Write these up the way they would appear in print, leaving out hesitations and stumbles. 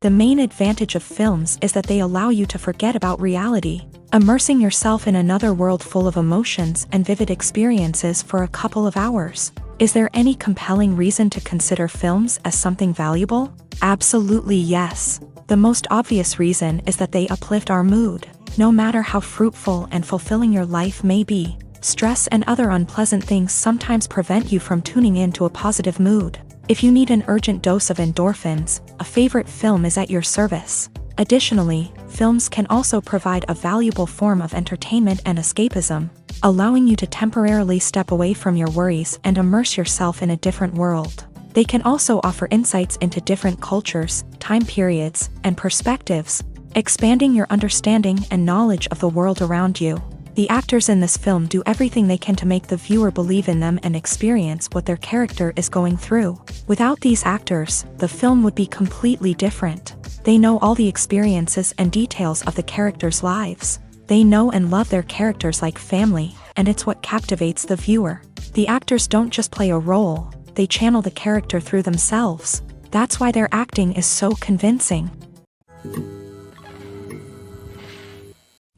The main advantage of films is that they allow you to forget about reality, immersing yourself in another world full of emotions and vivid experiences for a couple of hours. Is there any compelling reason to consider films as something valuable? Absolutely yes. The most obvious reason is that they uplift our mood. No matter how fruitful and fulfilling your life may be, stress and other unpleasant things sometimes prevent you from tuning into a positive mood. If you need an urgent dose of endorphins, a favorite film is at your service. Additionally, films can also provide a valuable form of entertainment and escapism, allowing you to temporarily step away from your worries and immerse yourself in a different world. They can also offer insights into different cultures, time periods, and perspectives, expanding your understanding and knowledge of the world around you. The actors in this film do everything they can to make the viewer believe in them and experience what their character is going through. Without these actors, the film would be completely different. They know all the experiences and details of the characters' lives. They know and love their characters like family, and it's what captivates the viewer. The actors don't just play a role, they channel the character through themselves. That's why their acting is so convincing.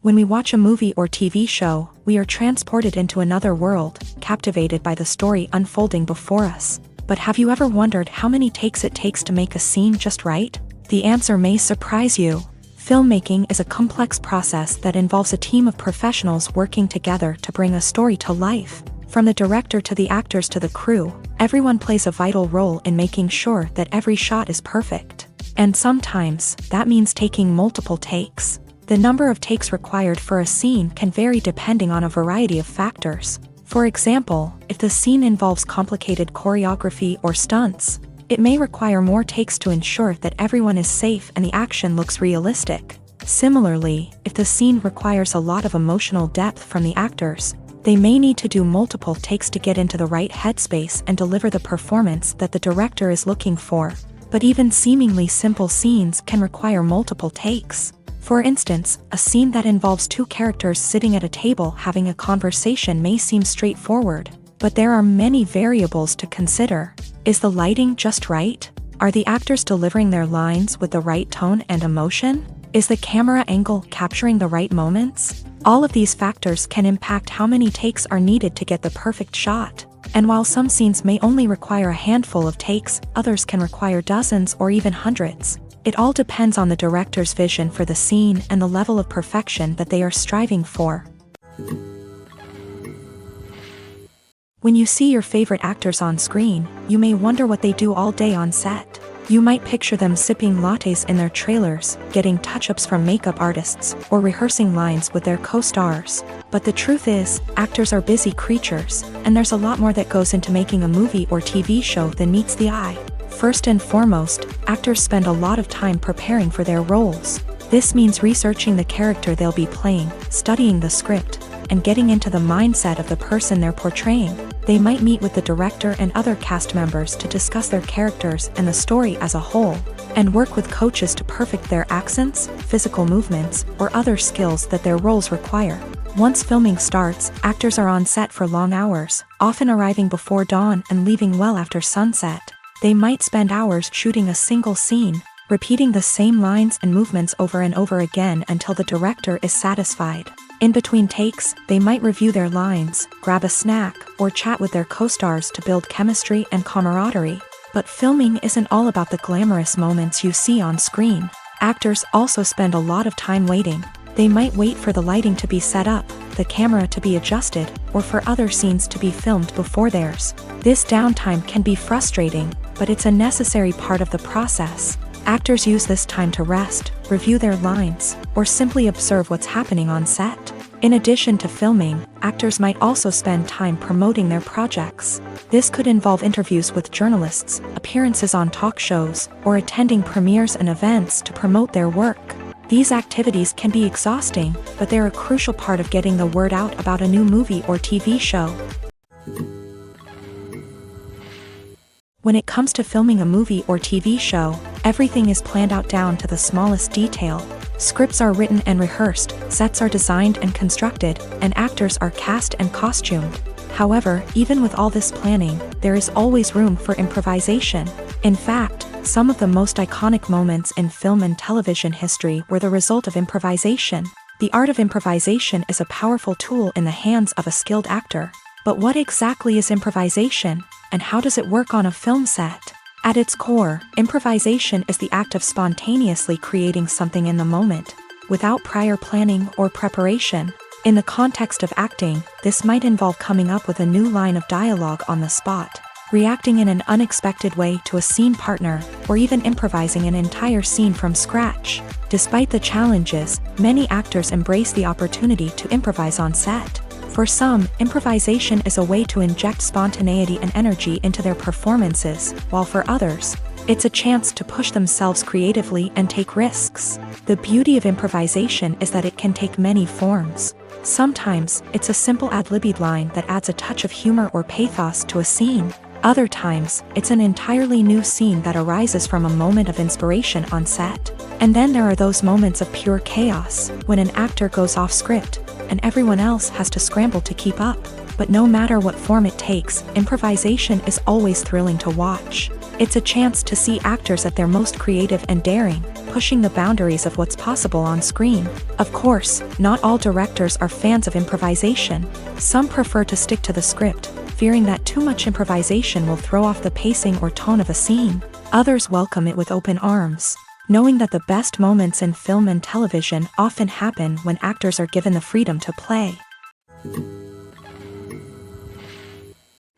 When we watch a movie or TV show, we are transported into another world, captivated by the story unfolding before us. But have you ever wondered how many takes it takes to make a scene just right? The answer may surprise you. Filmmaking is a complex process that involves a team of professionals working together to bring a story to life. From the director to the actors to the crew, everyone plays a vital role in making sure that every shot is perfect. And sometimes, that means taking multiple takes. The number of takes required for a scene can vary depending on a variety of factors. For example, if the scene involves complicated choreography or stunts, it may require more takes to ensure that everyone is safe and the action looks realistic. Similarly, if the scene requires a lot of emotional depth from the actors, they may need to do multiple takes to get into the right headspace and deliver the performance that the director is looking for. But even seemingly simple scenes can require multiple takes. For instance, a scene that involves two characters sitting at a table having a conversation may seem straightforward, but there are many variables to consider. Is the lighting just right? Are the actors delivering their lines with the right tone and emotion? Is the camera angle capturing the right moments? All of these factors can impact how many takes are needed to get the perfect shot. And while some scenes may only require a handful of takes, others can require dozens or even hundreds. It all depends on the director's vision for the scene and the level of perfection that they are striving for. When you see your favorite actors on screen, you may wonder what they do all day on set. You might picture them sipping lattes in their trailers, getting touch-ups from makeup artists, or rehearsing lines with their co-stars. But the truth is, actors are busy creatures, and there's a lot more that goes into making a movie or TV show than meets the eye. First and foremost, actors spend a lot of time preparing for their roles. This means researching the character they'll be playing, studying the script, and getting into the mindset of the person they're portraying. They might meet with the director and other cast members to discuss their characters and the story as a whole, and work with coaches to perfect their accents, physical movements, or other skills that their roles require. Once filming starts, actors are on set for long hours, often arriving before dawn and leaving well after sunset. They might spend hours shooting a single scene, repeating the same lines and movements over and over again until the director is satisfied. In between takes, they might review their lines, grab a snack, or chat with their co-stars to build chemistry and camaraderie. But filming isn't all about the glamorous moments you see on screen. Actors also spend a lot of time waiting. They might wait for the lighting to be set up, the camera to be adjusted, or for other scenes to be filmed before theirs. This downtime can be frustrating, but it's a necessary part of the process. Actors use this time to rest, review their lines, or simply observe what's happening on set. In addition to filming, actors might also spend time promoting their projects. This could involve interviews with journalists, appearances on talk shows, or attending premieres and events to promote their work. These activities can be exhausting, but they're a crucial part of getting the word out about a new movie or TV show. When it comes to filming a movie or TV show, everything is planned out down to the smallest detail. Scripts are written and rehearsed, sets are designed and constructed, and actors are cast and costumed. However, even with all this planning, there is always room for improvisation. In fact, Some of the most iconic moments in film and television history were the result of improvisation. The art of improvisation is a powerful tool in the hands of a skilled actor. But what exactly is improvisation, and how does it work on a film set? At its core, improvisation is the act of spontaneously creating something in the moment, without prior planning or preparation. In the context of acting, this might involve coming up with a new line of dialogue on the spot, reacting in an unexpected way to a scene partner, or even improvising an entire scene from scratch. Despite the challenges, many actors embrace the opportunity to improvise on set. For some, improvisation is a way to inject spontaneity and energy into their performances, while for others, it's a chance to push themselves creatively and take risks. The beauty of improvisation is that it can take many forms. Sometimes, it's a simple ad-libbed line that adds a touch of humor or pathos to a scene. Other times, it's an entirely new scene that arises from a moment of inspiration on set. And then there are those moments of pure chaos, when an actor goes off script, and everyone else has to scramble to keep up. But no matter what form it takes, improvisation is always thrilling to watch. It's a chance to see actors at their most creative and daring, pushing the boundaries of what's possible on screen. Of course, not all directors are fans of improvisation. Some prefer to stick to the script, fearing that too much improvisation will throw off the pacing or tone of a scene. Others welcome it with open arms, knowing that the best moments in film and television often happen when actors are given the freedom to play.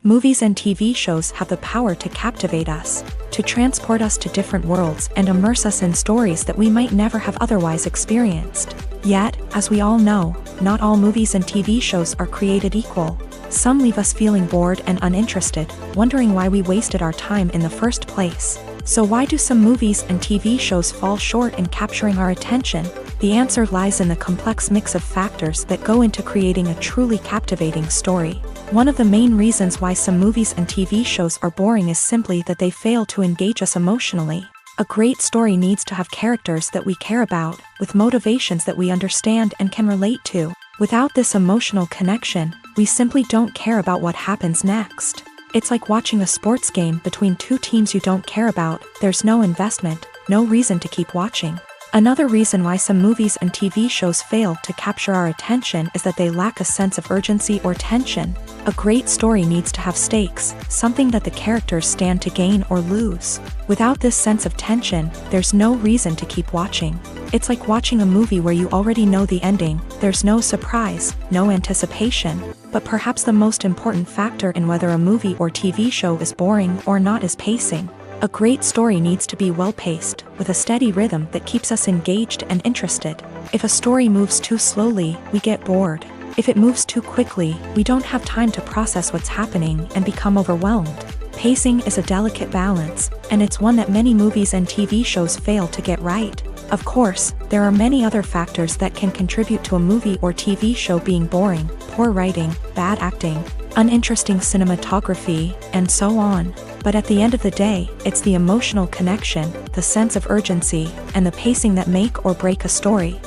Movies and TV shows have the power to captivate us, to transport us to different worlds and immerse us in stories that we might never have otherwise experienced. Yet, as we all know, not all movies and TV shows are created equal. Some leave us feeling bored and uninterested, wondering why we wasted our time in the first place. So why do some movies and TV shows fall short in capturing our attention? The answer lies in the complex mix of factors that go into creating a truly captivating story. One of the main reasons why some movies and TV shows are boring is simply that they fail to engage us emotionally. A great story needs to have characters that we care about, with motivations that we understand and can relate to. Without this emotional connection, we simply don't care about what happens next. It's like watching a sports game between two teams you don't care about. There's no investment, no reason to keep watching. Another reason why some movies and TV shows fail to capture our attention is that they lack a sense of urgency or tension. A great story needs to have stakes, something that the characters stand to gain or lose. Without this sense of tension, there's no reason to keep watching. It's like watching a movie where you already know the ending. There's no surprise, no anticipation. But perhaps the most important factor in whether a movie or TV show is boring or not is pacing. A great story needs to be well-paced, with a steady rhythm that keeps us engaged and interested. If a story moves too slowly, we get bored. If it moves too quickly, we don't have time to process what's happening and become overwhelmed. Pacing is a delicate balance, and it's one that many movies and TV shows fail to get right. Of course, there are many other factors that can contribute to a movie or TV show being boring: poor writing, bad acting, uninteresting cinematography, and so on. But at the end of the day, it's the emotional connection, the sense of urgency, and the pacing that make or break a story.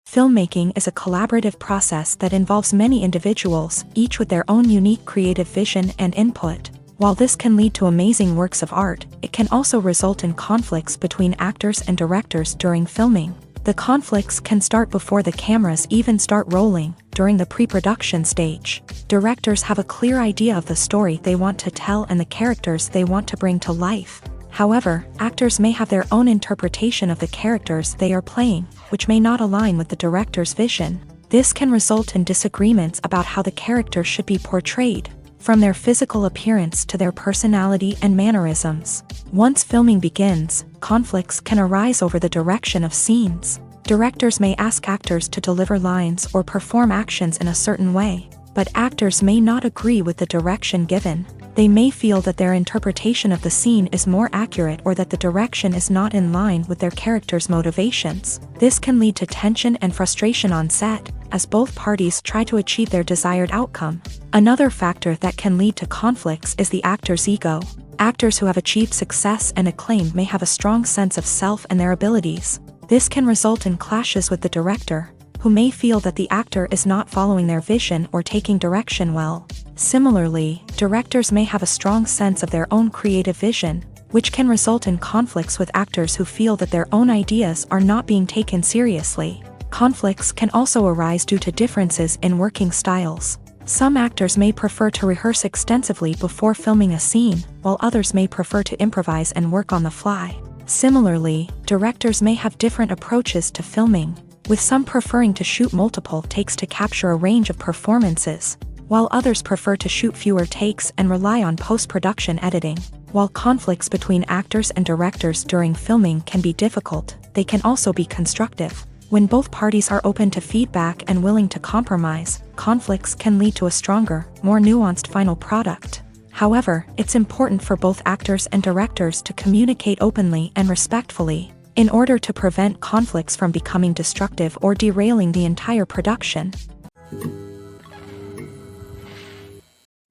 Filmmaking is a collaborative process that involves many individuals, each with their own unique creative vision and input. While this can lead to amazing works of art, it can also result in conflicts between actors and directors during filming. The conflicts can start before the cameras even start rolling, during the pre-production stage. Directors have a clear idea of the story they want to tell and the characters they want to bring to life. However, actors may have their own interpretation of the characters they are playing, which may not align with the director's vision. This can result in disagreements about how the character should be portrayed, from their physical appearance to their personality and mannerisms. Once filming begins, conflicts can arise over the direction of scenes. Directors may ask actors to deliver lines or perform actions in a certain way, but actors may not agree with the direction given. They may feel that their interpretation of the scene is more accurate or that the direction is not in line with their character's motivations. This can lead to tension and frustration on set, as both parties try to achieve their desired outcome. Another factor that can lead to conflicts is the actor's ego. Actors who have achieved success and acclaim may have a strong sense of self and their abilities. This can result in clashes with the director, who may feel that the actor is not following their vision or taking direction well. Similarly, directors may have a strong sense of their own creative vision, which can result in conflicts with actors who feel that their own ideas are not being taken seriously. Conflicts can also arise due to differences in working styles. Some actors may prefer to rehearse extensively before filming a scene, while others may prefer to improvise and work on the fly. Similarly, directors may have different approaches to filming, with some preferring to shoot multiple takes to capture a range of performances, while others prefer to shoot fewer takes and rely on post-production editing. While conflicts between actors and directors during filming can be difficult, they can also be constructive. When both parties are open to feedback and willing to compromise, conflicts can lead to a stronger, more nuanced final product. However, it's important for both actors and directors to communicate openly and respectfully, in order to prevent conflicts from becoming destructive or derailing the entire production.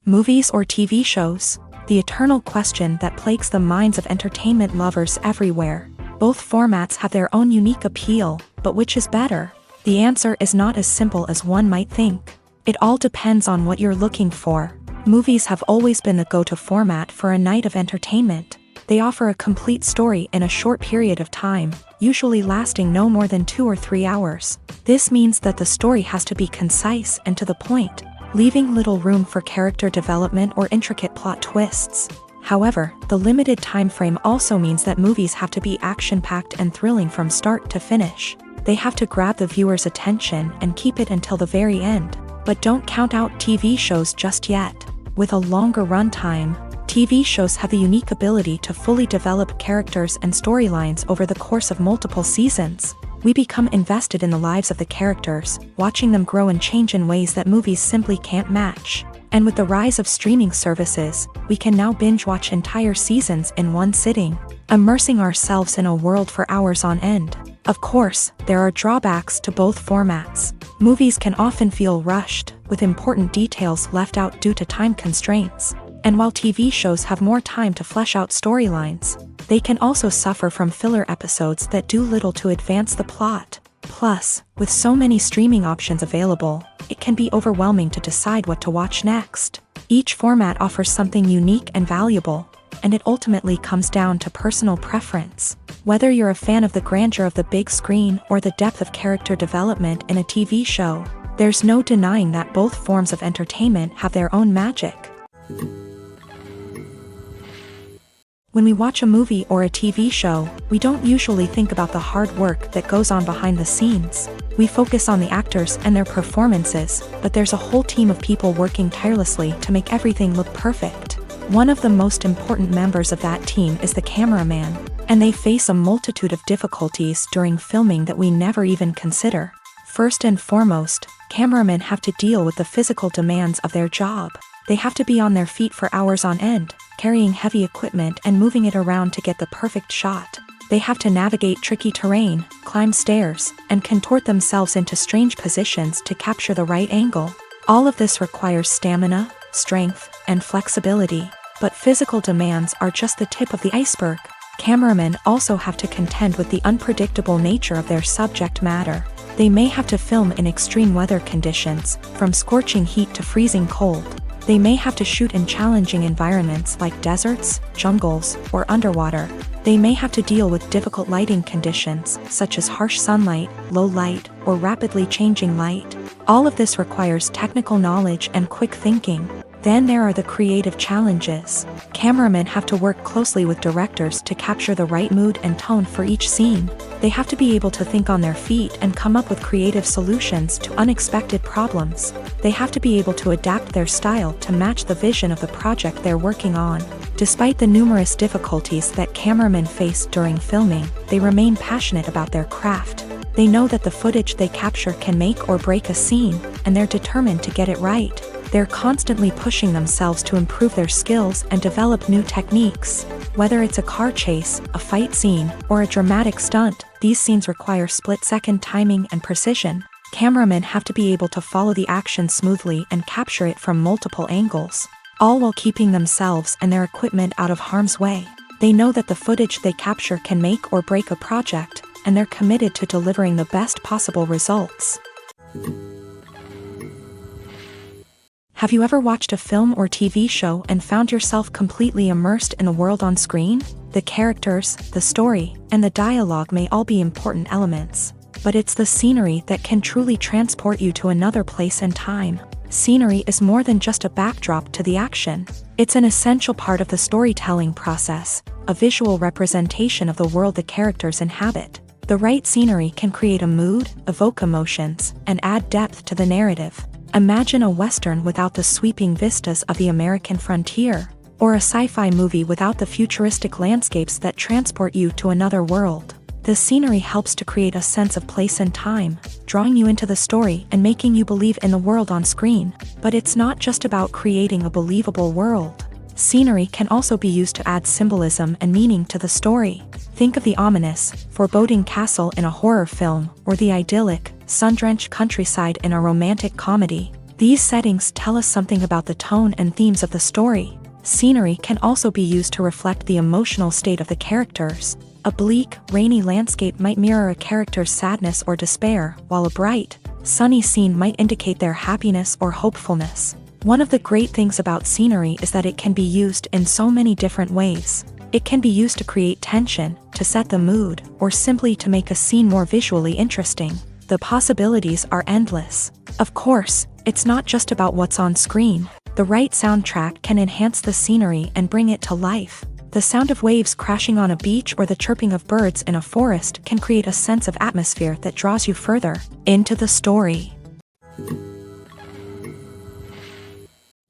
Movies or TV shows? The eternal question that plagues the minds of entertainment lovers everywhere. Both formats have their own unique appeal, but which is better? The answer is not as simple as one might think. It all depends on what you're looking for. Movies have always been the go-to format for a night of entertainment. They offer a complete story in a short period of time, usually lasting no more than 2 or 3 hours. This means that the story has to be concise and to the point, leaving little room for character development or intricate plot twists. However, the limited time frame also means that movies have to be action-packed and thrilling from start to finish. They have to grab the viewer's attention and keep it until the very end. But don't count out TV shows just yet. With a longer runtime, TV shows have the unique ability to fully develop characters and storylines over the course of multiple seasons. We become invested in the lives of the characters, watching them grow and change in ways that movies simply can't match. And with the rise of streaming services, we can now binge-watch entire seasons in one sitting, immersing ourselves in a world for hours on end. Of course, there are drawbacks to both formats. Movies can often feel rushed, with important details left out due to time constraints. And while TV shows have more time to flesh out storylines, they can also suffer from filler episodes that do little to advance the plot. Plus, with so many streaming options available, it can be overwhelming to decide what to watch next. Each format offers something unique and valuable, and it ultimately comes down to personal preference. Whether you're a fan of the grandeur of the big screen or the depth of character development in a TV show, there's no denying that both forms of entertainment have their own magic. When we watch a movie or a TV show, we don't usually think about the hard work that goes on behind the scenes. We focus on the actors and their performances, but there's a whole team of people working tirelessly to make everything look perfect. One of the most important members of that team is the cameraman, and they face a multitude of difficulties during filming that we never even consider. First and foremost, cameramen have to deal with the physical demands of their job. They have to be on their feet for hours on end, carrying heavy equipment and moving it around to get the perfect shot. They have to navigate tricky terrain, climb stairs, and contort themselves into strange positions to capture the right angle. All of this requires stamina, strength, and flexibility. But physical demands are just the tip of the iceberg. Cameramen also have to contend with the unpredictable nature of their subject matter. They may have to film in extreme weather conditions, from scorching heat to freezing cold. They may have to shoot in challenging environments like deserts, jungles, or underwater. They may have to deal with difficult lighting conditions, such as harsh sunlight, low light, or rapidly changing light. All of this requires technical knowledge and quick thinking. Then there are the creative challenges. Cameramen have to work closely with directors to capture the right mood and tone for each scene. They have to be able to think on their feet and come up with creative solutions to unexpected problems. They have to be able to adapt their style to match the vision of the project they're working on. Despite the numerous difficulties that cameramen face during filming, they remain passionate about their craft. They know that the footage they capture can make or break a scene, and they're determined to get it right. They're constantly pushing themselves to improve their skills and develop new techniques. Whether it's a car chase, a fight scene, or a dramatic stunt, these scenes require split-second timing and precision. Cameramen have to be able to follow the action smoothly and capture it from multiple angles, all while keeping themselves and their equipment out of harm's way. They know that the footage they capture can make or break a project, and they're committed to delivering the best possible results. Have you ever watched a film or TV show and found yourself completely immersed in the world on screen? The characters, the story, and the dialogue may all be important elements, but it's the scenery that can truly transport you to another place and time. Scenery is more than just a backdrop to the action. It's an essential part of the storytelling process, a visual representation of the world the characters inhabit. The right scenery can create a mood, evoke emotions, and add depth to the narrative. Imagine a Western without the sweeping vistas of the American frontier, or a sci-fi movie without the futuristic landscapes that transport you to another world. The scenery helps to create a sense of place and time, drawing you into the story and making you believe in the world on screen. But it's not just about creating a believable world. Scenery can also be used to add symbolism and meaning to the story. Think of the ominous, foreboding castle in a horror film, or the idyllic, sun-drenched countryside in a romantic comedy. These settings tell us something about the tone and themes of the story. Scenery can also be used to reflect the emotional state of the characters. A bleak, rainy landscape might mirror a character's sadness or despair, while a bright, sunny scene might indicate their happiness or hopefulness. One of the great things about scenery is that it can be used in so many different ways. It can be used to create tension, to set the mood, or simply to make a scene more visually interesting. The possibilities are endless. Of course, it's not just about what's on screen. The right soundtrack can enhance the scenery and bring it to life. The sound of waves crashing on a beach or the chirping of birds in a forest can create a sense of atmosphere that draws you further into the story.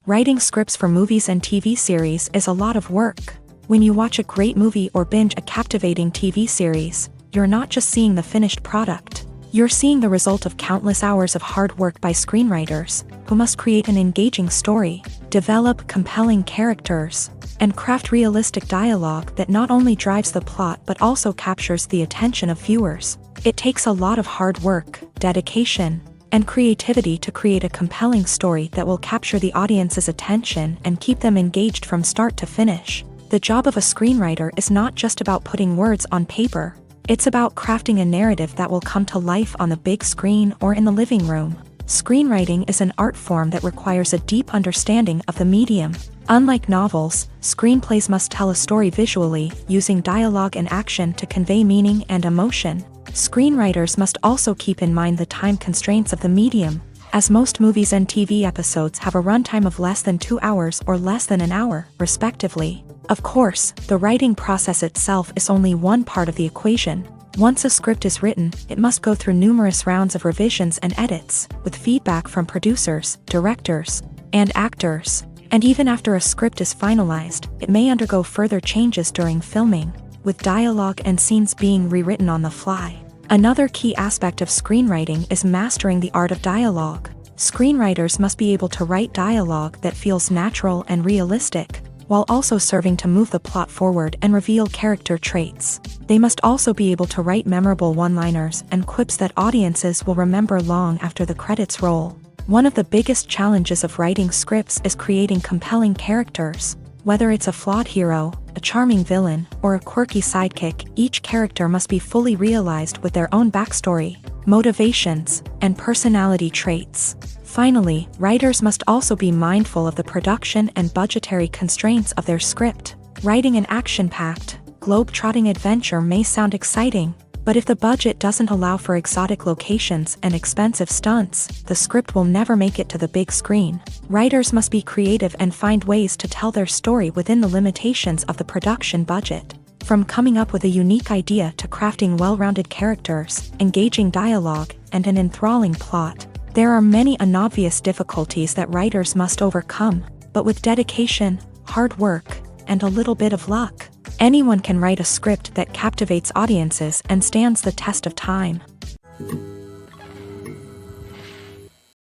Writing scripts for movies and TV series is a lot of work. When you watch a great movie or binge a captivating TV series, you're not just seeing the finished product. You're seeing the result of countless hours of hard work by screenwriters, who must create an engaging story, develop compelling characters, and craft realistic dialogue that not only drives the plot but also captures the attention of viewers. It takes a lot of hard work, dedication, and creativity to create a compelling story that will capture the audience's attention and keep them engaged from start to finish. The job of a screenwriter is not just about putting words on paper. It's about crafting a narrative that will come to life on the big screen or in the living room. Screenwriting is an art form that requires a deep understanding of the medium. Unlike novels, screenplays must tell a story visually, using dialogue and action to convey meaning and emotion. Screenwriters must also keep in mind the time constraints of the medium, as most movies and TV episodes have a runtime of less than 2 hours or less than an hour, respectively. Of course, the writing process itself is only one part of the equation. Once a script is written, it must go through numerous rounds of revisions and edits, with feedback from producers, directors, and actors. And even after a script is finalized, it may undergo further changes during filming, with dialogue and scenes being rewritten on the fly. Another key aspect of screenwriting is mastering the art of dialogue. Screenwriters must be able to write dialogue that feels natural and realistic, while also serving to move the plot forward and reveal character traits. They must also be able to write memorable one-liners and quips that audiences will remember long after the credits roll. One of the biggest challenges of writing scripts is creating compelling characters. Whether it's a flawed hero, a charming villain, or a quirky sidekick, each character must be fully realized with their own backstory, motivations, and personality traits. Finally, writers must also be mindful of the production and budgetary constraints of their script. Writing an action-packed, globe-trotting adventure may sound exciting, but if the budget doesn't allow for exotic locations and expensive stunts, the script will never make it to the big screen. Writers must be creative and find ways to tell their story within the limitations of the production budget. From coming up with a unique idea to crafting well-rounded characters, engaging dialogue, and an enthralling plot, there are many unobvious difficulties that writers must overcome, but with dedication, hard work, and a little bit of luck, anyone can write a script that captivates audiences and stands the test of time.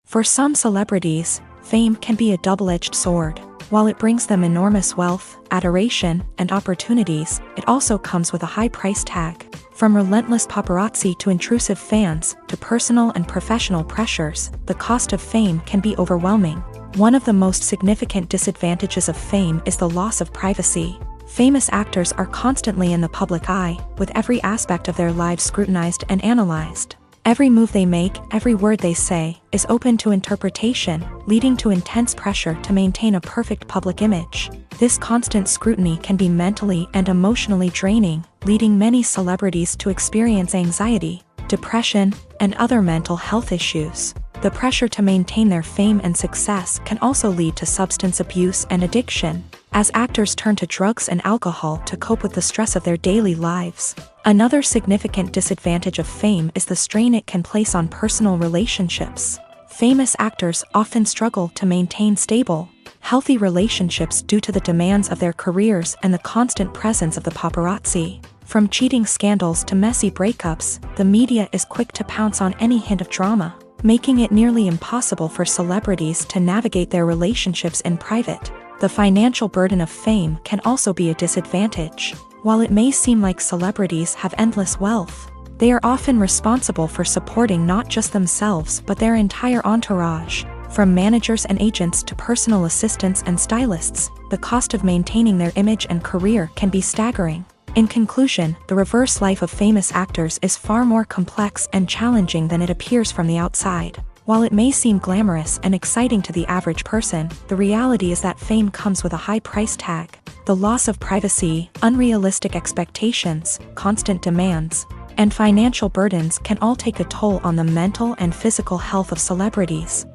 For some celebrities, fame can be a double-edged sword. While it brings them enormous wealth, adoration, and opportunities, it also comes with a high price tag. From relentless paparazzi to intrusive fans, to personal and professional pressures, the cost of fame can be overwhelming. One of the most significant disadvantages of fame is the loss of privacy. Famous actors are constantly in the public eye, with every aspect of their lives scrutinized and analyzed. Every move they make, every word they say, is open to interpretation, leading to intense pressure to maintain a perfect public image. This constant scrutiny can be mentally and emotionally draining, leading many celebrities to experience anxiety, depression, and other mental health issues. The pressure to maintain their fame and success can also lead to substance abuse and addiction, as actors turn to drugs and alcohol to cope with the stress of their daily lives. Another significant disadvantage of fame is the strain it can place on personal relationships. Famous actors often struggle to maintain stable, healthy relationships due to the demands of their careers and the constant presence of the paparazzi. From cheating scandals to messy breakups, the media is quick to pounce on any hint of drama, making it nearly impossible for celebrities to navigate their relationships in private. The financial burden of fame can also be a disadvantage. While it may seem like celebrities have endless wealth, they are often responsible for supporting not just themselves but their entire entourage. From managers and agents to personal assistants and stylists, the cost of maintaining their image and career can be staggering. In conclusion, the reverse life of famous actors is far more complex and challenging than it appears from the outside. While it may seem glamorous and exciting to the average person, the reality is that fame comes with a high price tag. The loss of privacy, unrealistic expectations, constant demands, and financial burdens can all take a toll on the mental and physical health of celebrities.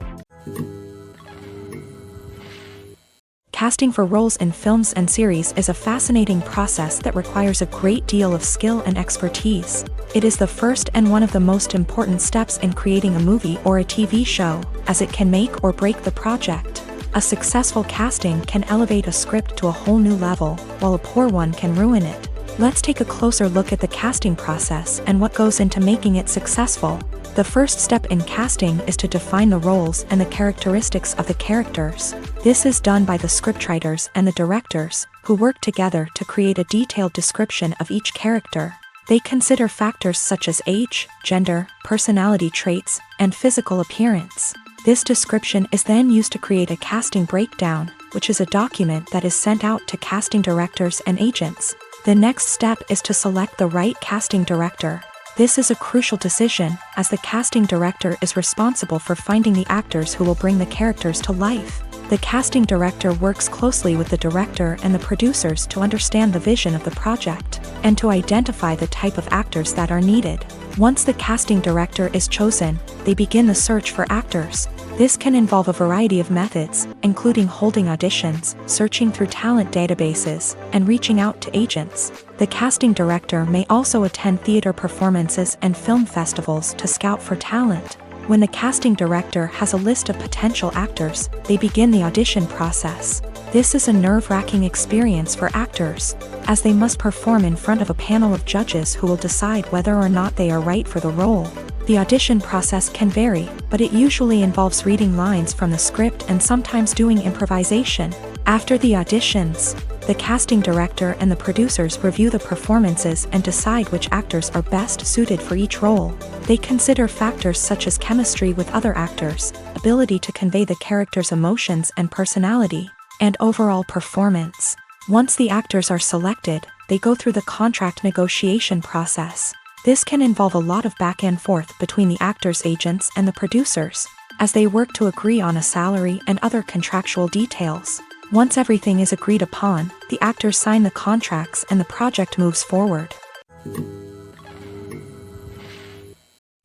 Casting for roles in films and series is a fascinating process that requires a great deal of skill and expertise. It is the first and one of the most important steps in creating a movie or a TV show, as it can make or break the project. A successful casting can elevate a script to a whole new level, while a poor one can ruin it. Let's take a closer look at the casting process and what goes into making it successful. The first step in casting is to define the roles and the characteristics of the characters. This is done by the scriptwriters and the directors, who work together to create a detailed description of each character. They consider factors such as age, gender, personality traits, and physical appearance. This description is then used to create a casting breakdown, which is a document that is sent out to casting directors and agents. The next step is to select the right casting director. This is a crucial decision, as the casting director is responsible for finding the actors who will bring the characters to life. The casting director works closely with the director and the producers to understand the vision of the project, and to identify the type of actors that are needed. Once the casting director is chosen, they begin the search for actors. This can involve a variety of methods, including holding auditions, searching through talent databases, and reaching out to agents. The casting director may also attend theater performances and film festivals to scout for talent. When the casting director has a list of potential actors, they begin the audition process. This is a nerve-wracking experience for actors, as they must perform in front of a panel of judges who will decide whether or not they are right for the role. The audition process can vary, but it usually involves reading lines from the script and sometimes doing improvisation. After the auditions, the casting director and the producers review the performances and decide which actors are best suited for each role. They consider factors such as chemistry with other actors, ability to convey the character's emotions and personality, and overall performance. Once the actors are selected, they go through the contract negotiation process. This can involve a lot of back and forth between the actors' agents and the producers, as they work to agree on a salary and other contractual details. Once everything is agreed upon, the actors sign the contracts and the project moves forward.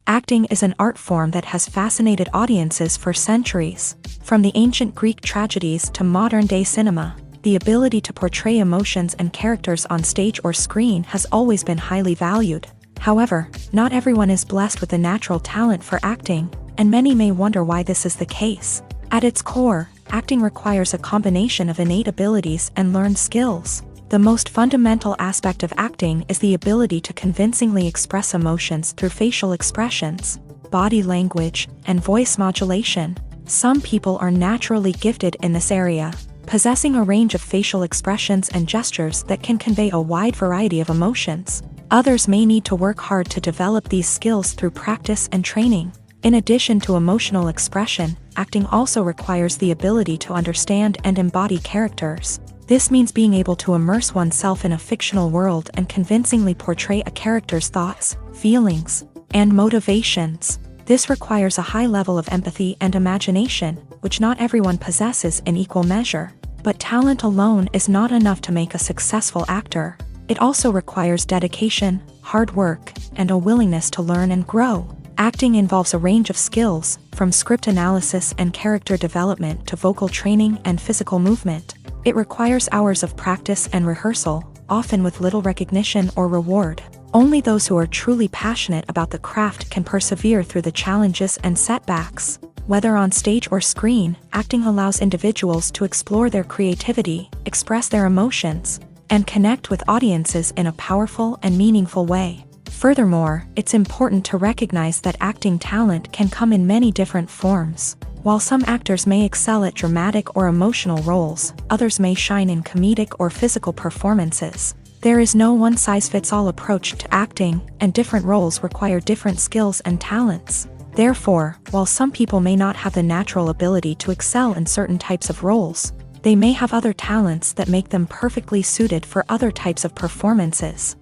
Acting is an art form that has fascinated audiences for centuries. From the ancient Greek tragedies to modern-day cinema, the ability to portray emotions and characters on stage or screen has always been highly valued. However, not everyone is blessed with the natural talent for acting, and many may wonder why this is the case. At its core, acting requires a combination of innate abilities and learned skills. The most fundamental aspect of acting is the ability to convincingly express emotions through facial expressions, body language, and voice modulation. Some people are naturally gifted in this area, possessing a range of facial expressions and gestures that can convey a wide variety of emotions. Others may need to work hard to develop these skills through practice and training. In addition to emotional expression, acting also requires the ability to understand and embody characters. This means being able to immerse oneself in a fictional world and convincingly portray a character's thoughts, feelings, And motivations. This requires a high level of empathy and imagination, which not everyone possesses in equal measure. But talent alone is not enough to make a successful actor. It also requires dedication, hard work, and a willingness to learn and grow. Acting involves a range of skills, from script analysis and character development to vocal training and physical movement. It requires hours of practice and rehearsal, often with little recognition or reward. Only those who are truly passionate about the craft can persevere through the challenges and setbacks. Whether on stage or screen, acting allows individuals to explore their creativity, express their emotions, and connect with audiences in a powerful and meaningful way. Furthermore, it's important to recognize that acting talent can come in many different forms. While some actors may excel at dramatic or emotional roles, others may shine in comedic or physical performances. There is no one-size-fits-all approach to acting, and different roles require different skills and talents. Therefore, while some people may not have the natural ability to excel in certain types of roles, they may have other talents that make them perfectly suited for other types of performances.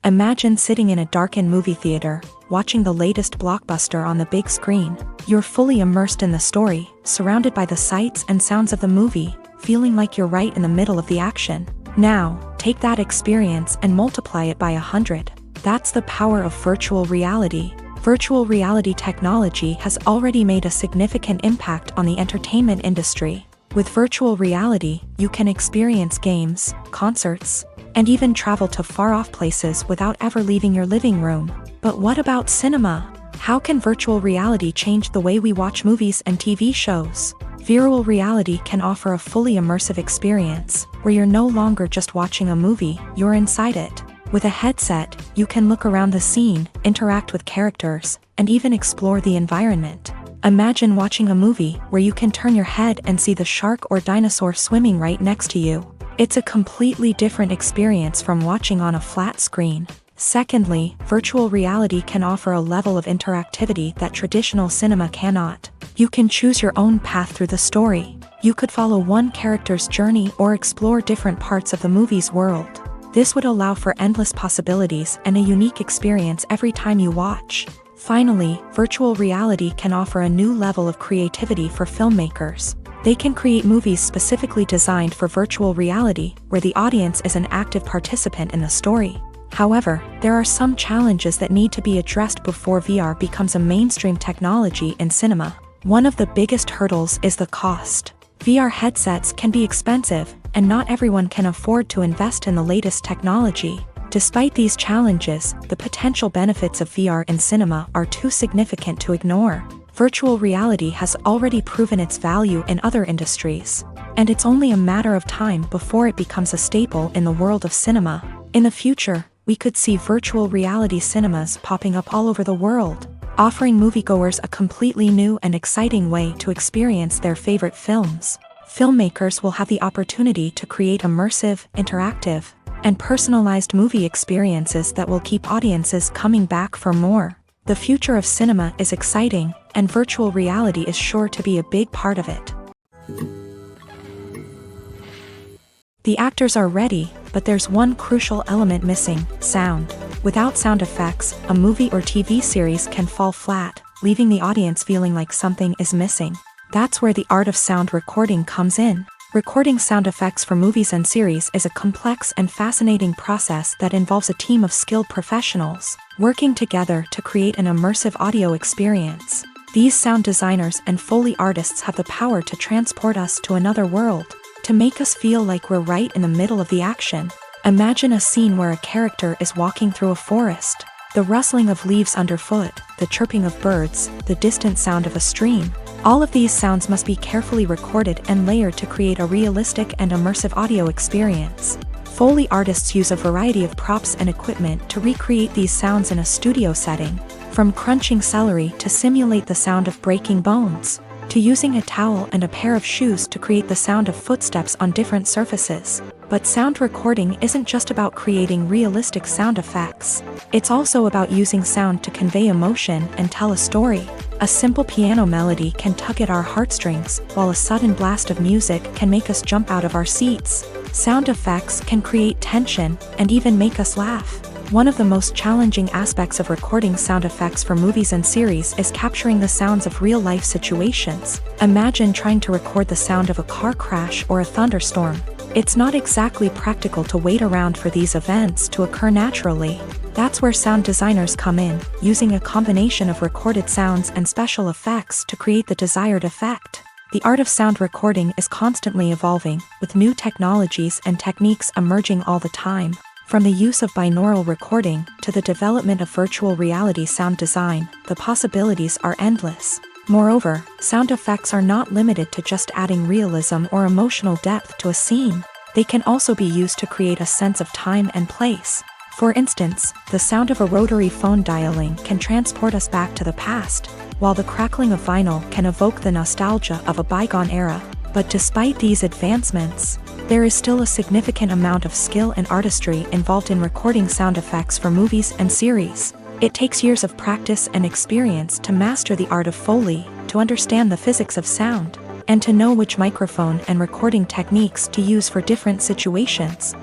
Imagine sitting in a darkened movie theater, watching the latest blockbuster on the big screen. You're fully immersed in the story, surrounded by the sights and sounds of the movie, feeling like you're right in the middle of the action. Now, take that experience and multiply it by 100. That's the power of virtual reality. Virtual reality technology has already made a significant impact on the entertainment industry. With virtual reality, you can experience games, concerts, and even travel to far-off places without ever leaving your living room. But what about cinema? How can virtual reality change the way we watch movies and TV shows? Virtual reality can offer a fully immersive experience, where you're no longer just watching a movie, you're inside it. With a headset, you can look around the scene, interact with characters, and even explore the environment. Imagine watching a movie where you can turn your head and see the shark or dinosaur swimming right next to you. It's a completely different experience from watching on a flat screen. Secondly, virtual reality can offer a level of interactivity that traditional cinema cannot. You can choose your own path through the story. You could follow one character's journey or explore different parts of the movie's world. This would allow for endless possibilities and a unique experience every time you watch. Finally, virtual reality can offer a new level of creativity for filmmakers. They can create movies specifically designed for virtual reality, where the audience is an active participant in the story. However, there are some challenges that need to be addressed before VR becomes a mainstream technology in cinema. One of the biggest hurdles is the cost. VR headsets can be expensive, and not everyone can afford to invest in the latest technology. Despite these challenges, the potential benefits of VR in cinema are too significant to ignore. Virtual reality has already proven its value in other industries, and it's only a matter of time before it becomes a staple in the world of cinema. In the future, we could see virtual reality cinemas popping up all over the world, offering moviegoers a completely new and exciting way to experience their favorite films. Filmmakers will have the opportunity to create immersive, interactive, and personalized movie experiences that will keep audiences coming back for more. The future of cinema is exciting, and virtual reality is sure to be a big part of it. The actors are ready, but there's one crucial element missing: sound. Without sound effects, a movie or TV series can fall flat, leaving the audience feeling like something is missing. That's where the art of sound recording comes in. Recording sound effects for movies and series is a complex and fascinating process that involves a team of skilled professionals working together to create an immersive audio experience. These sound designers and Foley artists have the power to transport us to another world, to make us feel like we're right in the middle of the action. Imagine a scene where a character is walking through a forest. The rustling of leaves underfoot, the chirping of birds, the distant sound of a stream. All of these sounds must be carefully recorded and layered to create a realistic and immersive audio experience. Foley artists use a variety of props and equipment to recreate these sounds in a studio setting, from crunching celery to simulate the sound of breaking bones, to using a towel and a pair of shoes to create the sound of footsteps on different surfaces. But sound recording isn't just about creating realistic sound effects. It's also about using sound to convey emotion and tell a story. A simple piano melody can tug at our heartstrings, while a sudden blast of music can make us jump out of our seats. Sound effects can create tension and even make us laugh. One of the most challenging aspects of recording sound effects for movies and series is capturing the sounds of real-life situations. Imagine trying to record the sound of a car crash or a thunderstorm. It's not exactly practical to wait around for these events to occur naturally. That's where sound designers come in, using a combination of recorded sounds and special effects to create the desired effect. The art of sound recording is constantly evolving, with new technologies and techniques emerging all the time. From the use of binaural recording to the development of virtual reality sound design, the possibilities are endless. Moreover, sound effects are not limited to just adding realism or emotional depth to a scene. They can also be used to create a sense of time and place. For instance, the sound of a rotary phone dialing can transport us back to the past, while the crackling of vinyl can evoke the nostalgia of a bygone era. But despite these advancements, there is still a significant amount of skill and artistry involved in recording sound effects for movies and series. It takes years of practice and experience to master the art of Foley, to understand the physics of sound, and to know which microphone and recording techniques to use for different situations.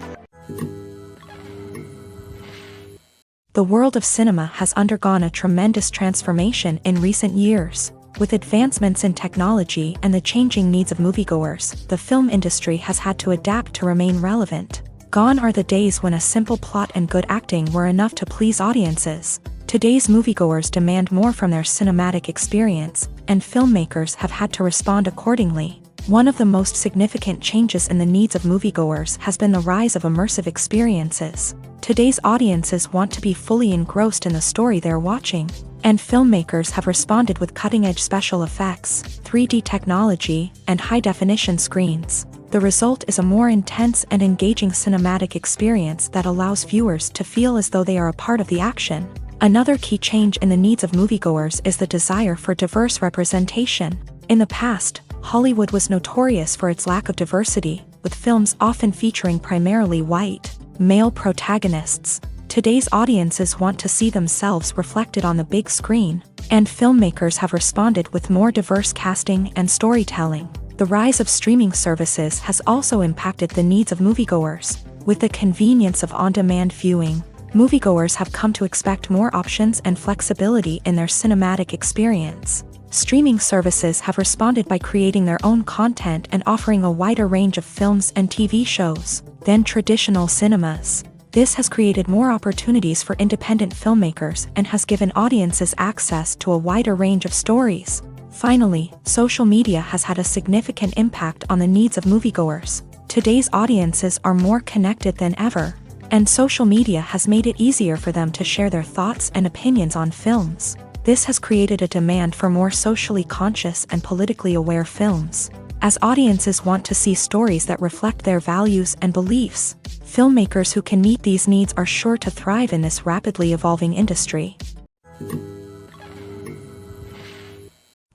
The world of cinema has undergone a tremendous transformation in recent years. With advancements in technology and the changing needs of moviegoers, the film industry has had to adapt to remain relevant. Gone are the days when a simple plot and good acting were enough to please audiences. Today's moviegoers demand more from their cinematic experience, and filmmakers have had to respond accordingly. One of the most significant changes in the needs of moviegoers has been the rise of immersive experiences. Today's audiences want to be fully engrossed in the story they're watching, and filmmakers have responded with cutting-edge special effects, 3D technology, and high-definition screens. The result is a more intense and engaging cinematic experience that allows viewers to feel as though they are a part of the action. Another key change in the needs of moviegoers is the desire for diverse representation. In the past, Hollywood was notorious for its lack of diversity, with films often featuring primarily white, male protagonists. Today's audiences want to see themselves reflected on the big screen, and filmmakers have responded with more diverse casting and storytelling. The rise of streaming services has also impacted the needs of moviegoers. With the convenience of on-demand viewing, moviegoers have come to expect more options and flexibility in their cinematic experience. Streaming services have responded by creating their own content and offering a wider range of films and TV shows than traditional cinemas. This has created more opportunities for independent filmmakers and has given audiences access to a wider range of stories. Finally, social media has had a significant impact on the needs of moviegoers. Today's audiences are more connected than ever, and social media has made it easier for them to share their thoughts and opinions on films. This has created a demand for more socially conscious and politically aware films. As audiences want to see stories that reflect their values and beliefs, filmmakers who can meet these needs are sure to thrive in this rapidly evolving industry.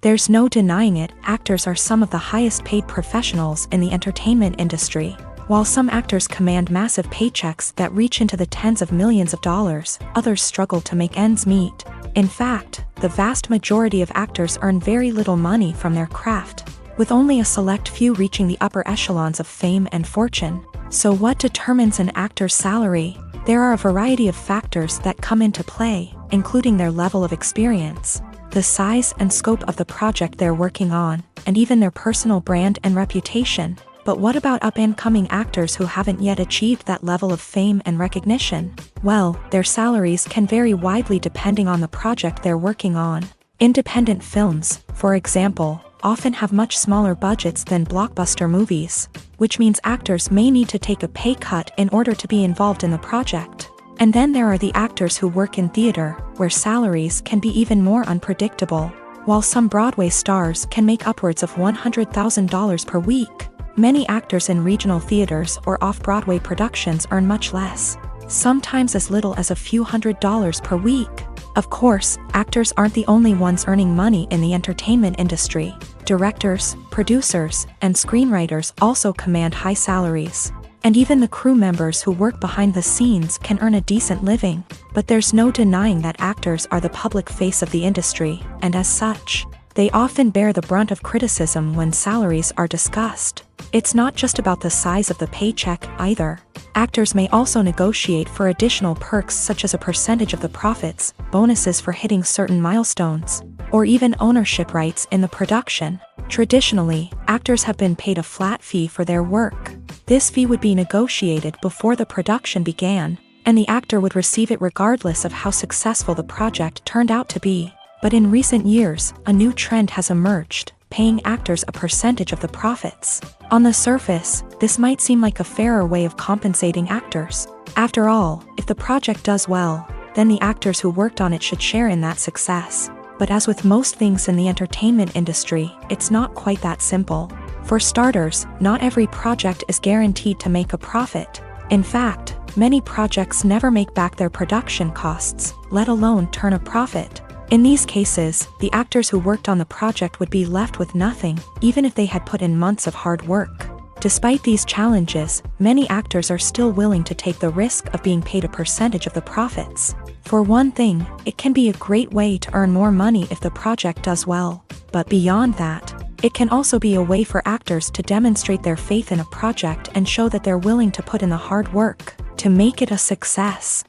There's no denying it, actors are some of the highest paid professionals in the entertainment industry. While some actors command massive paychecks that reach into the tens of millions of dollars, others struggle to make ends meet. In fact, the vast majority of actors earn very little money from their craft, with only a select few reaching the upper echelons of fame and fortune. So what determines an actor's salary? There are a variety of factors that come into play, including their level of experience, the size and scope of the project they're working on, and even their personal brand and reputation. But what about up-and-coming actors who haven't yet achieved that level of fame and recognition? Well, their salaries can vary widely depending on the project they're working on. Independent films, for example, often have much smaller budgets than blockbuster movies, which means actors may need to take a pay cut in order to be involved in the project. And then there are the actors who work in theater, where salaries can be even more unpredictable. While some Broadway stars can make upwards of $100,000 per week, many actors in regional theaters or off-Broadway productions earn much less, sometimes as little as a few $100s per week. Of course, actors aren't the only ones earning money in the entertainment industry. Directors, producers, and screenwriters also command high salaries. And even the crew members who work behind the scenes can earn a decent living. But there's no denying that actors are the public face of the industry, and as such, they often bear the brunt of criticism when salaries are discussed. It's not just about the size of the paycheck, either. Actors may also negotiate for additional perks such as a percentage of the profits, bonuses for hitting certain milestones, or even ownership rights in the production. Traditionally, actors have been paid a flat fee for their work. This fee would be negotiated before the production began, and the actor would receive it regardless of how successful the project turned out to be. But in recent years, a new trend has emerged, paying actors a percentage of the profits. On the surface, this might seem like a fairer way of compensating actors. After all, if the project does well, then the actors who worked on it should share in that success. But as with most things in the entertainment industry, it's not quite that simple. For starters, not every project is guaranteed to make a profit. In fact, many projects never make back their production costs, let alone turn a profit. In these cases, the actors who worked on the project would be left with nothing, even if they had put in months of hard work. Despite these challenges, many actors are still willing to take the risk of being paid a percentage of the profits. For one thing, it can be a great way to earn more money if the project does well. But beyond that, it can also be a way for actors to demonstrate their faith in a project and show that they're willing to put in the hard work to make it a success.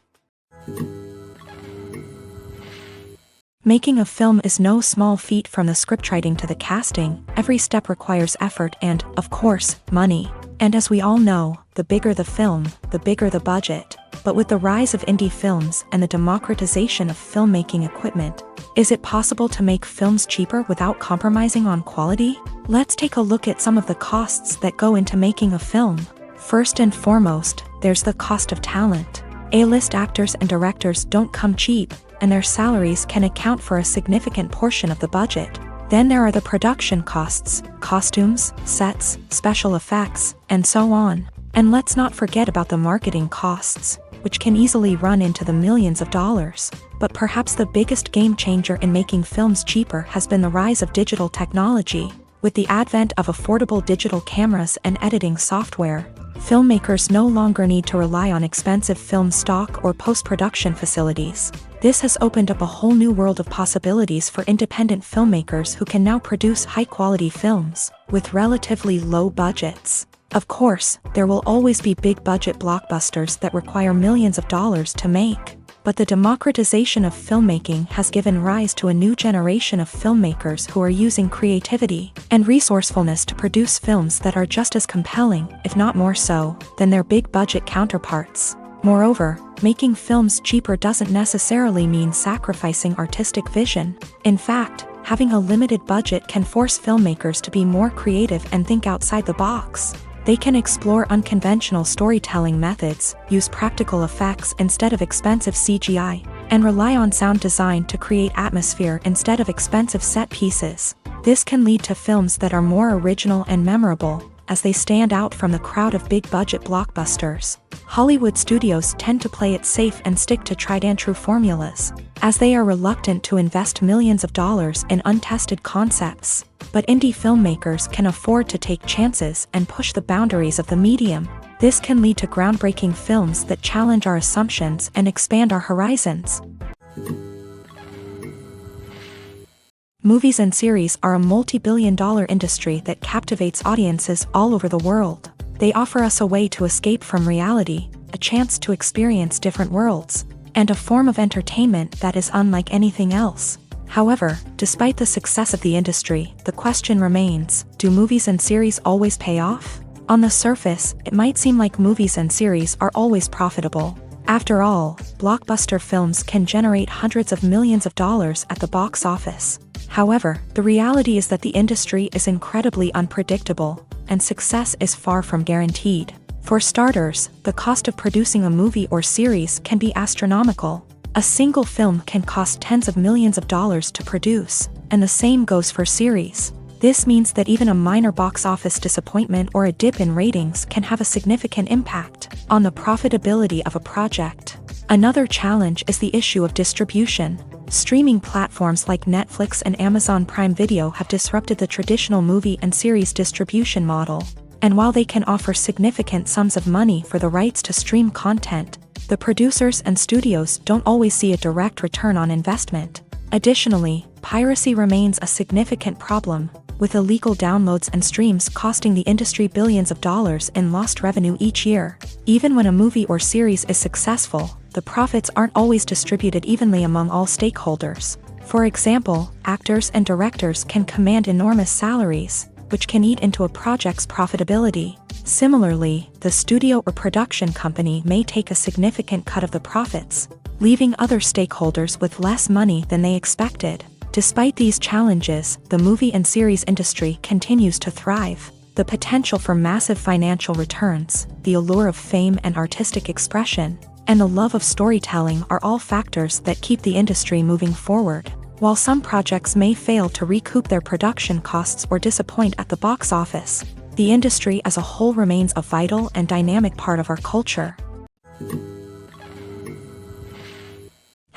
Making a film is no small feat. From the scriptwriting to the casting, every step requires effort and, of course, money. And as we all know, the bigger the film, the bigger the budget. But with the rise of indie films and the democratization of filmmaking equipment, is it possible to make films cheaper without compromising on quality? Let's take a look at some of the costs that go into making a film. First and foremost, there's the cost of talent. A-list actors and directors don't come cheap, and their salaries can account for a significant portion of the budget. Then there are the production costs, costumes, sets, special effects, and so on. And let's not forget about the marketing costs, which can easily run into the millions of dollars. But perhaps the biggest game changer in making films cheaper has been the rise of digital technology. With the advent of affordable digital cameras and editing software, filmmakers no longer need to rely on expensive film stock or post-production facilities. This has opened up a whole new world of possibilities for independent filmmakers who can now produce high-quality films with relatively low budgets. Of course, there will always be big-budget blockbusters that require millions of dollars to make. But the democratization of filmmaking has given rise to a new generation of filmmakers who are using creativity and resourcefulness to produce films that are just as compelling, if not more so, than their big-budget counterparts. Moreover, making films cheaper doesn't necessarily mean sacrificing artistic vision. In fact, having a limited budget can force filmmakers to be more creative and think outside the box. They can explore unconventional storytelling methods, use practical effects instead of expensive CGI, and rely on sound design to create atmosphere instead of expensive set pieces. This can lead to films that are more original and memorable, as they stand out from the crowd of big-budget blockbusters. Hollywood studios tend to play it safe and stick to tried-and-true formulas, as they are reluctant to invest millions of dollars in untested concepts. But indie filmmakers can afford to take chances and push the boundaries of the medium. This can lead to groundbreaking films that challenge our assumptions and expand our horizons. Movies and series are a multi-billion-dollar industry that captivates audiences all over the world. They offer us a way to escape from reality, a chance to experience different worlds, and a form of entertainment that is unlike anything else. However, despite the success of the industry, the question remains, do movies and series always pay off? On the surface, it might seem like movies and series are always profitable. After all, blockbuster films can generate hundreds of millions of dollars at the box office. However, the reality is that the industry is incredibly unpredictable, and success is far from guaranteed. For starters, the cost of producing a movie or series can be astronomical. A single film can cost tens of millions of dollars to produce, and the same goes for series. This means that even a minor box office disappointment or a dip in ratings can have a significant impact on the profitability of a project. Another challenge is the issue of distribution. Streaming platforms like Netflix and Amazon Prime Video have disrupted the traditional movie and series distribution model. And while they can offer significant sums of money for the rights to stream content, the producers and studios don't always see a direct return on investment. Additionally, piracy remains a significant problem, with illegal downloads and streams costing the industry billions of dollars in lost revenue each year. Even when a movie or series is successful, the profits aren't always distributed evenly among all stakeholders. For example, actors and directors can command enormous salaries, which can eat into a project's profitability. Similarly, the studio or production company may take a significant cut of the profits, leaving other stakeholders with less money than they expected. Despite these challenges, the movie and series industry continues to thrive. The potential for massive financial returns, the allure of fame and artistic expression, and the love of storytelling are all factors that keep the industry moving forward. While some projects may fail to recoup their production costs or disappoint at the box office, the industry as a whole remains a vital and dynamic part of our culture.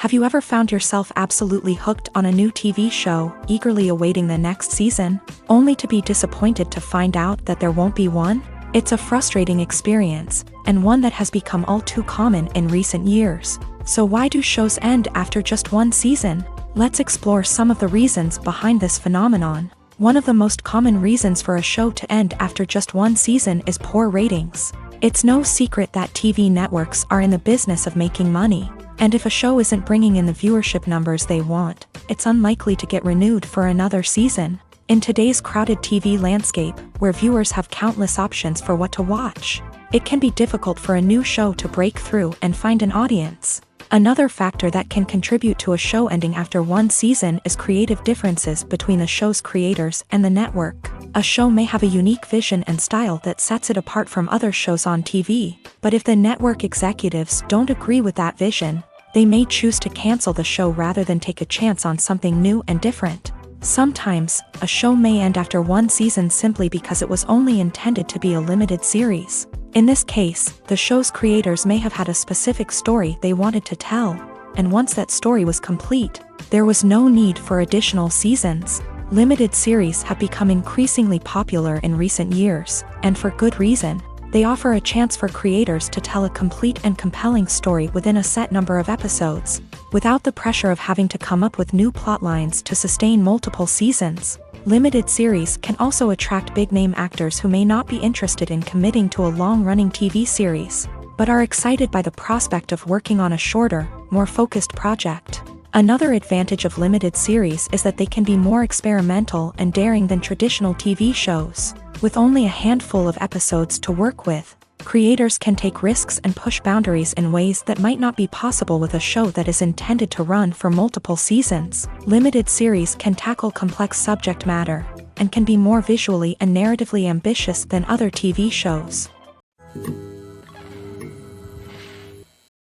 Have you ever found yourself absolutely hooked on a new TV show, eagerly awaiting the next season, only to be disappointed to find out that there won't be one? It's a frustrating experience, and one that has become all too common in recent years. So why do shows end after just one season? Let's explore some of the reasons behind this phenomenon. One of the most common reasons for a show to end after just one season is poor ratings. It's no secret that TV networks are in the business of making money, and if a show isn't bringing in the viewership numbers they want, it's unlikely to get renewed for another season. In today's crowded TV landscape, where viewers have countless options for what to watch, it can be difficult for a new show to break through and find an audience. Another factor that can contribute to a show ending after one season is creative differences between the show's creators and the network. A show may have a unique vision and style that sets it apart from other shows on TV, but if the network executives don't agree with that vision, they may choose to cancel the show rather than take a chance on something new and different. Sometimes, a show may end after one season simply because it was only intended to be a limited series. In this case, the show's creators may have had a specific story they wanted to tell, and once that story was complete, there was no need for additional seasons. Limited series have become increasingly popular in recent years, and for good reason. They offer a chance for creators to tell a complete and compelling story within a set number of episodes, without the pressure of having to come up with new plotlines to sustain multiple seasons. Limited series can also attract big-name actors who may not be interested in committing to a long-running TV series, but are excited by the prospect of working on a shorter, more focused project. Another advantage of limited series is that they can be more experimental and daring than traditional TV shows. With only a handful of episodes to work with, creators can take risks and push boundaries in ways that might not be possible with a show that is intended to run for multiple seasons. Limited series can tackle complex subject matter, and can be more visually and narratively ambitious than other TV shows.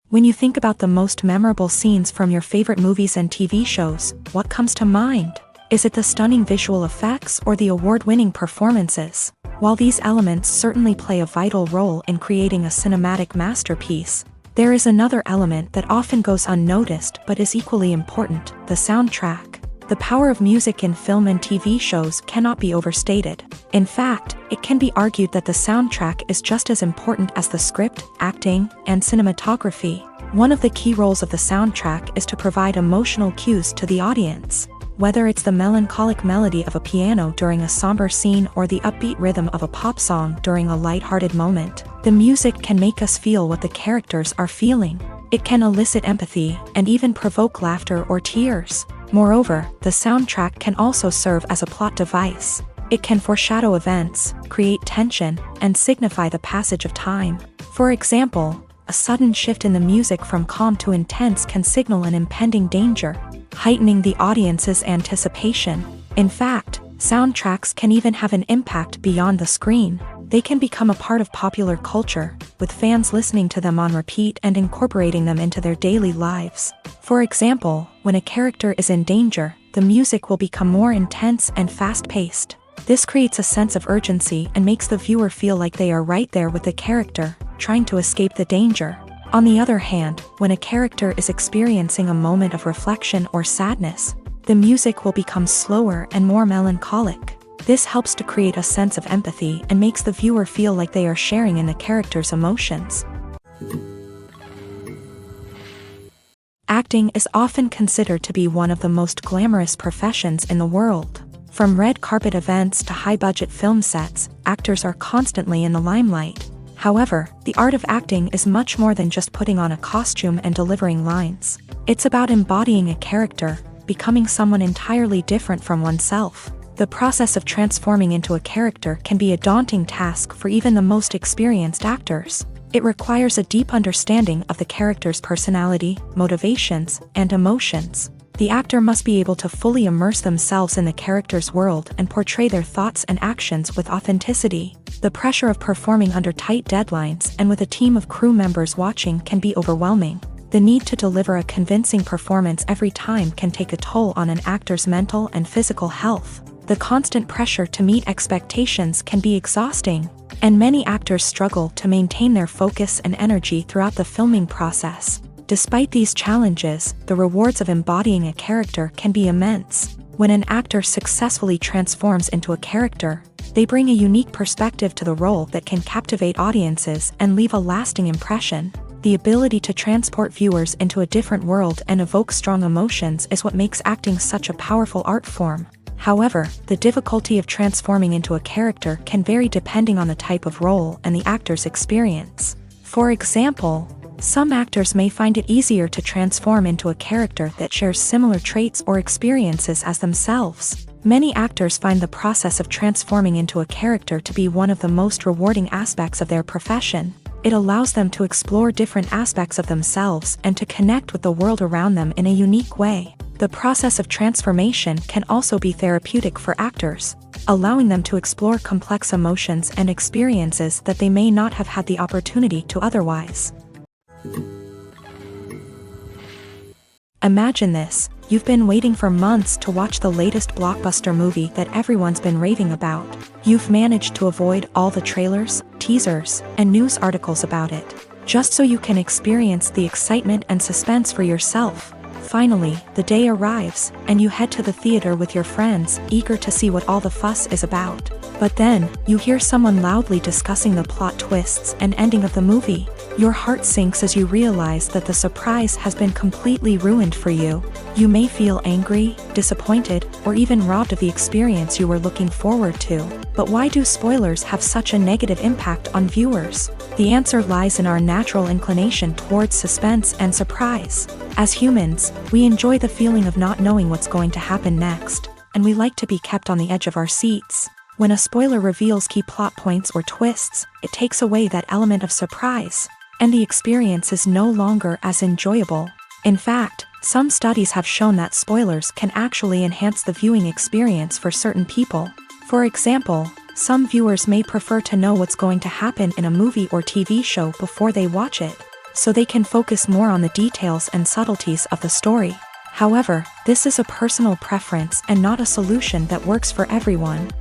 When you think about the most memorable scenes from your favorite movies and TV shows, what comes to mind? Is it the stunning visual effects or the award-winning performances? While these elements certainly play a vital role in creating a cinematic masterpiece, there is another element that often goes unnoticed but is equally important: the soundtrack. The power of music in film and TV shows cannot be overstated. In fact, it can be argued that the soundtrack is just as important as the script, acting, and cinematography. One of the key roles of the soundtrack is to provide emotional cues to the audience. Whether it's the melancholic melody of a piano during a somber scene or the upbeat rhythm of a pop song during a lighthearted moment, the music can make us feel what the characters are feeling. It can elicit empathy and even provoke laughter or tears. Moreover, the soundtrack can also serve as a plot device. It can foreshadow events, create tension, and signify the passage of time. For example, a sudden shift in the music from calm to intense can signal an impending danger, heightening the audience's anticipation. In fact, soundtracks can even have an impact beyond the screen. They can become a part of popular culture, with fans listening to them on repeat and incorporating them into their daily lives. For example, when a character is in danger, the music will become more intense and fast-paced. This creates a sense of urgency and makes the viewer feel like they are right there with the character, trying to escape the danger. On the other hand, when a character is experiencing a moment of reflection or sadness, the music will become slower and more melancholic. This helps to create a sense of empathy and makes the viewer feel like they are sharing in the character's emotions. Acting is often considered to be one of the most glamorous professions in the world. From red carpet events to high-budget film sets, actors are constantly in the limelight. However, the art of acting is much more than just putting on a costume and delivering lines. It's about embodying a character, becoming someone entirely different from oneself. The process of transforming into a character can be a daunting task for even the most experienced actors. It requires a deep understanding of the character's personality, motivations, and emotions. The actor must be able to fully immerse themselves in the character's world and portray their thoughts and actions with authenticity. The pressure of performing under tight deadlines and with a team of crew members watching can be overwhelming. The need to deliver a convincing performance every time can take a toll on an actor's mental and physical health. The constant pressure to meet expectations can be exhausting, and many actors struggle to maintain their focus and energy throughout the filming process. Despite these challenges, the rewards of embodying a character can be immense. When an actor successfully transforms into a character, they bring a unique perspective to the role that can captivate audiences and leave a lasting impression. The ability to transport viewers into a different world and evoke strong emotions is what makes acting such a powerful art form. However, the difficulty of transforming into a character can vary depending on the type of role and the actor's experience. For example, some actors may find it easier to transform into a character that shares similar traits or experiences as themselves. Many actors find the process of transforming into a character to be one of the most rewarding aspects of their profession. It allows them to explore different aspects of themselves and to connect with the world around them in a unique way. The process of transformation can also be therapeutic for actors, allowing them to explore complex emotions and experiences that they may not have had the opportunity to otherwise. Imagine this: you've been waiting for months to watch the latest blockbuster movie that everyone's been raving about. You've managed to avoid all the trailers, teasers, and news articles about it, just so you can experience the excitement and suspense for yourself. Finally, the day arrives, and you head to the theater with your friends, eager to see what all the fuss is about. But then, you hear someone loudly discussing the plot twists and ending of the movie. Your heart sinks as you realize that the surprise has been completely ruined for you. You may feel angry, disappointed, or even robbed of the experience you were looking forward to. But why do spoilers have such a negative impact on viewers? The answer lies in our natural inclination towards suspense and surprise. As humans, we enjoy the feeling of not knowing what's going to happen next, and we like to be kept on the edge of our seats. When a spoiler reveals key plot points or twists, it takes away that element of surprise, and the experience is no longer as enjoyable. In fact, some studies have shown that spoilers can actually enhance the viewing experience for certain people. For example, some viewers may prefer to know what's going to happen in a movie or TV show before they watch it, so they can focus more on the details and subtleties of the story. However, this is a personal preference and not a solution that works for everyone.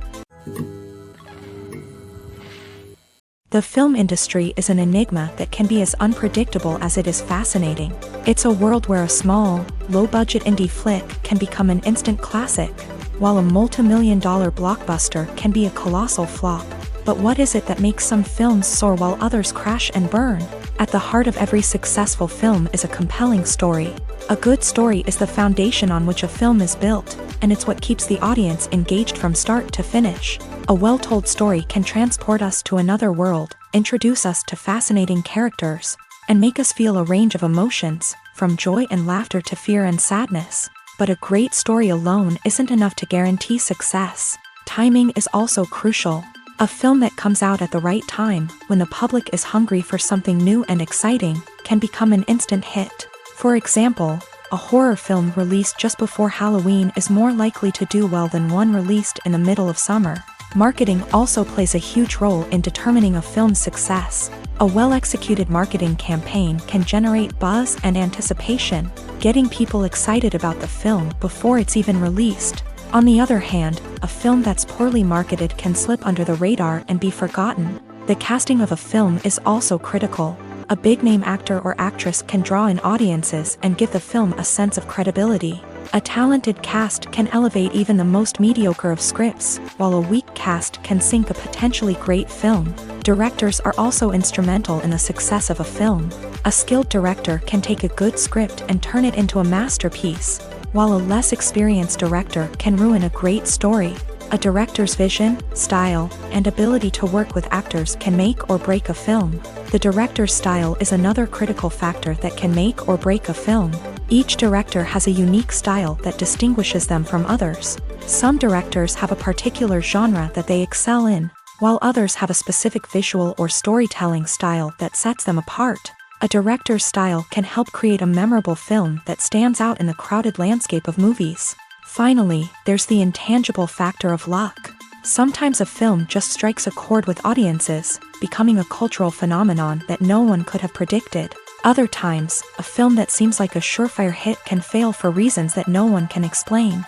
The film industry is an enigma that can be as unpredictable as it is fascinating. It's a world where a small, low-budget indie flick can become an instant classic, while a multi-million-dollar blockbuster can be a colossal flop. But what is it that makes some films soar while others crash and burn? At the heart of every successful film is a compelling story. A good story is the foundation on which a film is built, and it's what keeps the audience engaged from start to finish. A well-told story can transport us to another world, introduce us to fascinating characters, and make us feel a range of emotions, from joy and laughter to fear and sadness. But a great story alone isn't enough to guarantee success. Timing is also crucial. A film that comes out at the right time, when the public is hungry for something new and exciting, can become an instant hit. For example, a horror film released just before Halloween is more likely to do well than one released in the middle of summer. Marketing also plays a huge role in determining a film's success. A well-executed marketing campaign can generate buzz and anticipation, getting people excited about the film before it's even released. On the other hand, a film that's poorly marketed can slip under the radar and be forgotten. The casting of a film is also critical. A big-name actor or actress can draw in audiences and give the film a sense of credibility. A talented cast can elevate even the most mediocre of scripts, while a weak cast can sink a potentially great film. Directors are also instrumental in the success of a film. A skilled director can take a good script and turn it into a masterpiece, while a less experienced director can ruin a great story. A director's vision, style, and ability to work with actors can make or break a film. The director's style is another critical factor that can make or break a film. Each director has a unique style that distinguishes them from others. Some directors have a particular genre that they excel in, while others have a specific visual or storytelling style that sets them apart. A director's style can help create a memorable film that stands out in the crowded landscape of movies. Finally, there's the intangible factor of luck. Sometimes a film just strikes a chord with audiences, becoming a cultural phenomenon that no one could have predicted. Other times, a film that seems like a surefire hit can fail for reasons that no one can explain.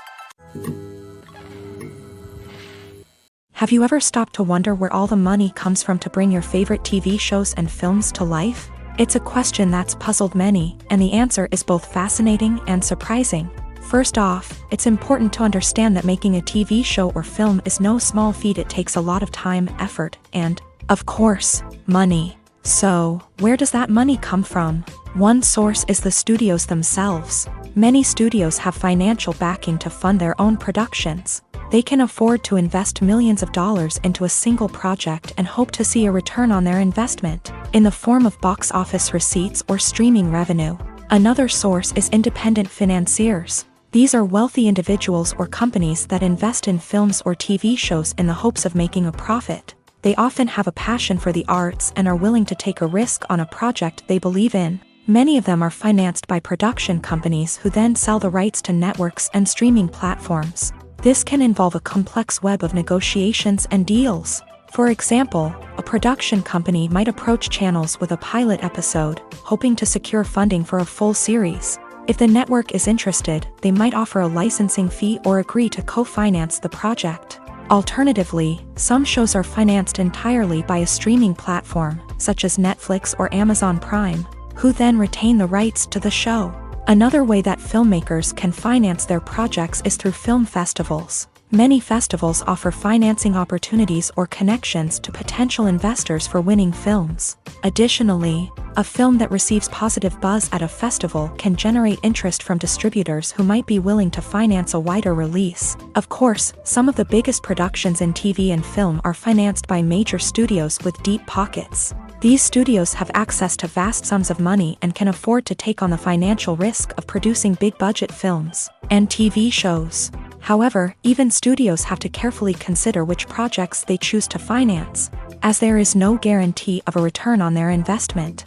Have you ever stopped to wonder where all the money comes from to bring your favorite TV shows and films to life? It's a question that's puzzled many, and the answer is both fascinating and surprising. First off, it's important to understand that making a TV show or film is no small feat. It takes a lot of time, effort, and, of course, money. So, where does that money come from? One source is the studios themselves. Many studios have financial backing to fund their own productions. They can afford to invest millions of dollars into a single project and hope to see a return on their investment, in the form of box office receipts or streaming revenue. Another source is independent financiers. These are wealthy individuals or companies that invest in films or TV shows in the hopes of making a profit. They often have a passion for the arts and are willing to take a risk on a project they believe in. Many of them are financed by production companies who then sell the rights to networks and streaming platforms. This can involve a complex web of negotiations and deals. For example, a production company might approach channels with a pilot episode, hoping to secure funding for a full series. If the network is interested, they might offer a licensing fee or agree to co-finance the project. Alternatively, some shows are financed entirely by a streaming platform, such as Netflix or Amazon Prime, who then retain the rights to the show. Another way that filmmakers can finance their projects is through film festivals. Many festivals offer financing opportunities or connections to potential investors for winning films. Additionally, a film that receives positive buzz at a festival can generate interest from distributors who might be willing to finance a wider release. Of course, some of the biggest productions in TV and film are financed by major studios with deep pockets. These studios have access to vast sums of money and can afford to take on the financial risk of producing big-budget films and TV shows. However, even studios have to carefully consider which projects they choose to finance, as there is no guarantee of a return on their investment.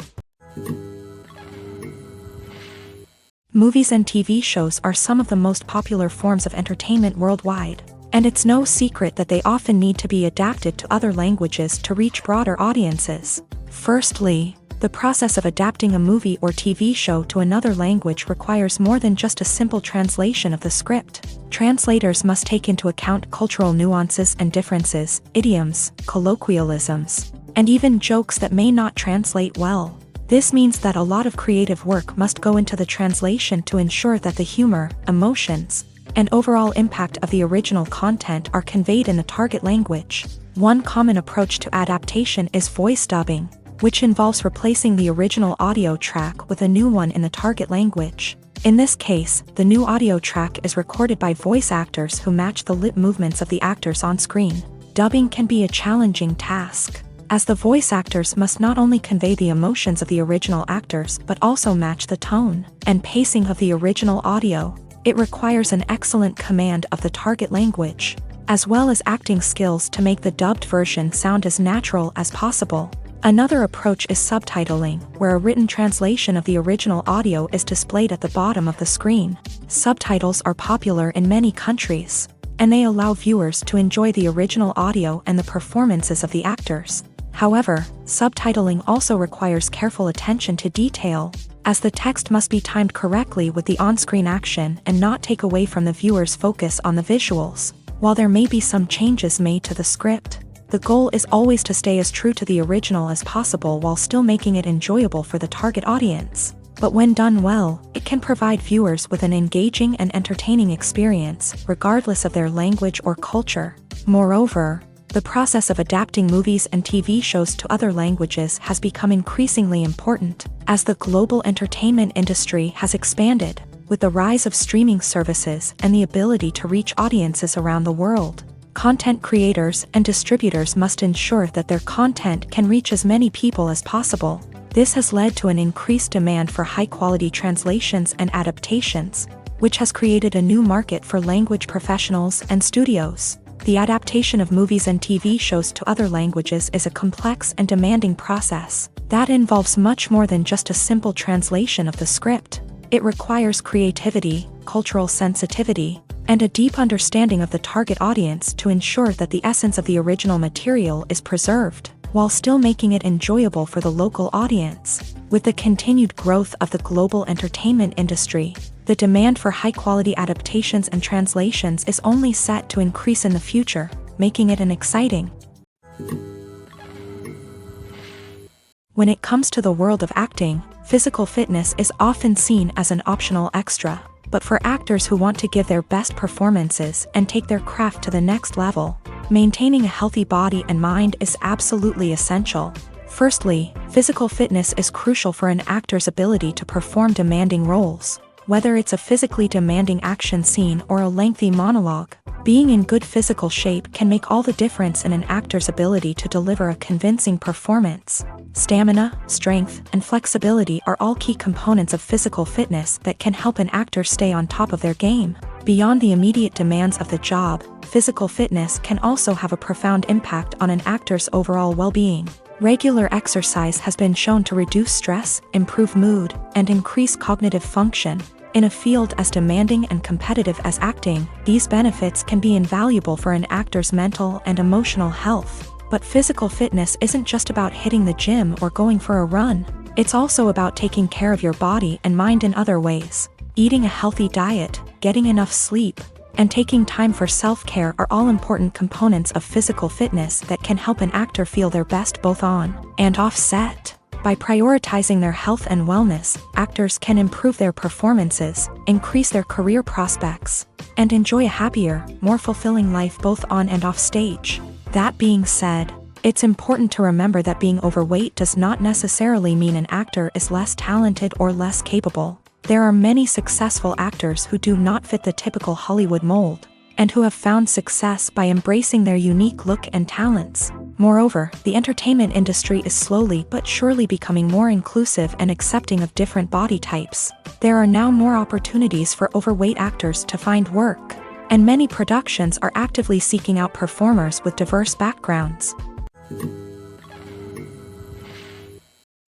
Movies and TV shows are some of the most popular forms of entertainment worldwide, and it's no secret that they often need to be adapted to other languages to reach broader audiences. Firstly, the process of adapting a movie or TV show to another language requires more than just a simple translation of the script. Translators must take into account cultural nuances and differences, idioms, colloquialisms, and even jokes that may not translate well. This means that a lot of creative work must go into the translation to ensure that the humor, emotions, and overall impact of the original content are conveyed in the target language. One common approach to adaptation is voice dubbing, which involves replacing the original audio track with a new one in the target language. In this case, the new audio track is recorded by voice actors who match the lip movements of the actors on screen. Dubbing can be a challenging task, as the voice actors must not only convey the emotions of the original actors but also match the tone and pacing of the original audio. It requires an excellent command of the target language, as well as acting skills to make the dubbed version sound as natural as possible. Another approach is subtitling, where a written translation of the original audio is displayed at the bottom of the screen. Subtitles are popular in many countries, and they allow viewers to enjoy the original audio and the performances of the actors. However, subtitling also requires careful attention to detail, as the text must be timed correctly with the on-screen action and not take away from the viewer's focus on the visuals. While there may be some changes made to the script, the goal is always to stay as true to the original as possible while still making it enjoyable for the target audience. But when done well, it can provide viewers with an engaging and entertaining experience, regardless of their language or culture. Moreover, the process of adapting movies and TV shows to other languages has become increasingly important, as the global entertainment industry has expanded, with the rise of streaming services and the ability to reach audiences around the world. Content creators and distributors must ensure that their content can reach as many people as possible. This has led to an increased demand for high-quality translations and adaptations, which has created a new market for language professionals and studios. The adaptation of movies and TV shows to other languages is a complex and demanding process that involves much more than just a simple translation of the script. It requires creativity, cultural sensitivity, and a deep understanding of the target audience to ensure that the essence of the original material is preserved, while still making it enjoyable for the local audience. With the continued growth of the global entertainment industry, the demand for high-quality adaptations and translations is only set to increase in the future, making it an exciting. When it comes to the world of acting, physical fitness is often seen as an optional extra. But for actors who want to give their best performances and take their craft to the next level, maintaining a healthy body and mind is absolutely essential. Firstly, physical fitness is crucial for an actor's ability to perform demanding roles. Whether it's a physically demanding action scene or a lengthy monologue, being in good physical shape can make all the difference in an actor's ability to deliver a convincing performance. Stamina, strength, and flexibility are all key components of physical fitness that can help an actor stay on top of their game. Beyond the immediate demands of the job, physical fitness can also have a profound impact on an actor's overall well-being. Regular exercise has been shown to reduce stress, improve mood, and increase cognitive function. In a field as demanding and competitive as acting, these benefits can be invaluable for an actor's mental and emotional health. But physical fitness isn't just about hitting the gym or going for a run. It's also about taking care of your body and mind in other ways. Eating a healthy diet, getting enough sleep, and taking time for self-care are all important components of physical fitness that can help an actor feel their best both on and off set. By prioritizing their health and wellness, actors can improve their performances, increase their career prospects, and enjoy a happier, more fulfilling life both on and off stage. That being said, it's important to remember that being overweight does not necessarily mean an actor is less talented or less capable. There are many successful actors who do not fit the typical Hollywood mold, and who have found success by embracing their unique look and talents. Moreover, the entertainment industry is slowly but surely becoming more inclusive and accepting of different body types. There are now more opportunities for overweight actors to find work, and many productions are actively seeking out performers with diverse backgrounds.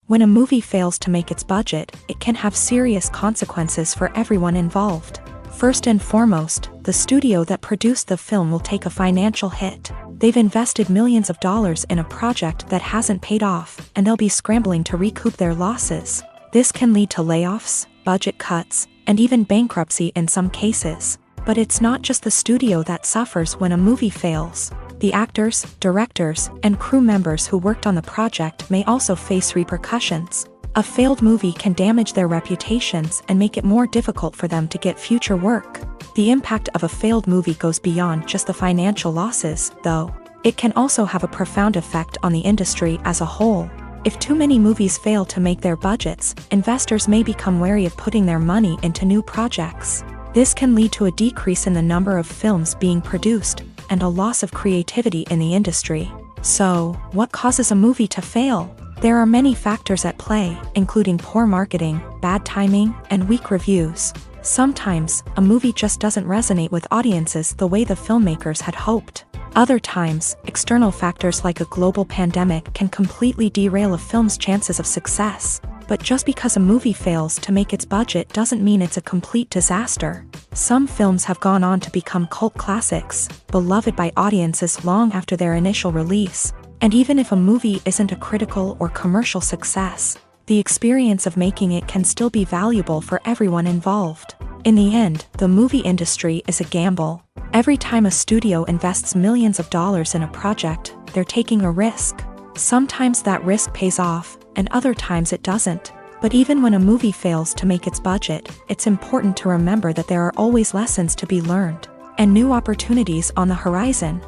When a movie fails to make its budget, it can have serious consequences for everyone involved. First and foremost, the studio that produced the film will take a financial hit. They've invested millions of dollars in a project that hasn't paid off, and they'll be scrambling to recoup their losses. This can lead to layoffs, budget cuts, and even bankruptcy in some cases. But it's not just the studio that suffers when a movie fails. The actors, directors, and crew members who worked on the project may also face repercussions. A failed movie can damage their reputations and make it more difficult for them to get future work. The impact of a failed movie goes beyond just the financial losses, though. It can also have a profound effect on the industry as a whole. If too many movies fail to make their budgets, investors may become wary of putting their money into new projects. This can lead to a decrease in the number of films being produced, and a loss of creativity in the industry. So, what causes a movie to fail? There are many factors at play, including poor marketing, bad timing, and weak reviews. Sometimes, a movie just doesn't resonate with audiences the way the filmmakers had hoped. Other times, external factors like a global pandemic can completely derail a film's chances of success. But just because a movie fails to make its budget doesn't mean it's a complete disaster. Some films have gone on to become cult classics, beloved by audiences long after their initial release. And even if a movie isn't a critical or commercial success, the experience of making it can still be valuable for everyone involved. In the end, the movie industry is a gamble. Every time a studio invests millions of dollars in a project, they're taking a risk. Sometimes that risk pays off, and other times it doesn't. But even when a movie fails to make its budget, it's important to remember that there are always lessons to be learned and new opportunities on the horizon.